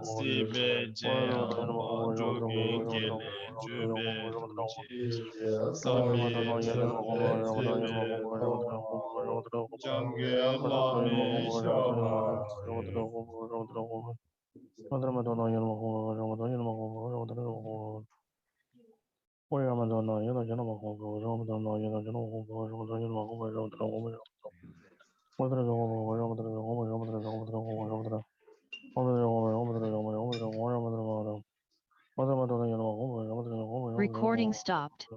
Speaker 6: Sibe Jayama Jogi Kele Jube Fuji Sabi Tebe Tebe Jange Lami Shabari
Speaker 1: Recording stopped.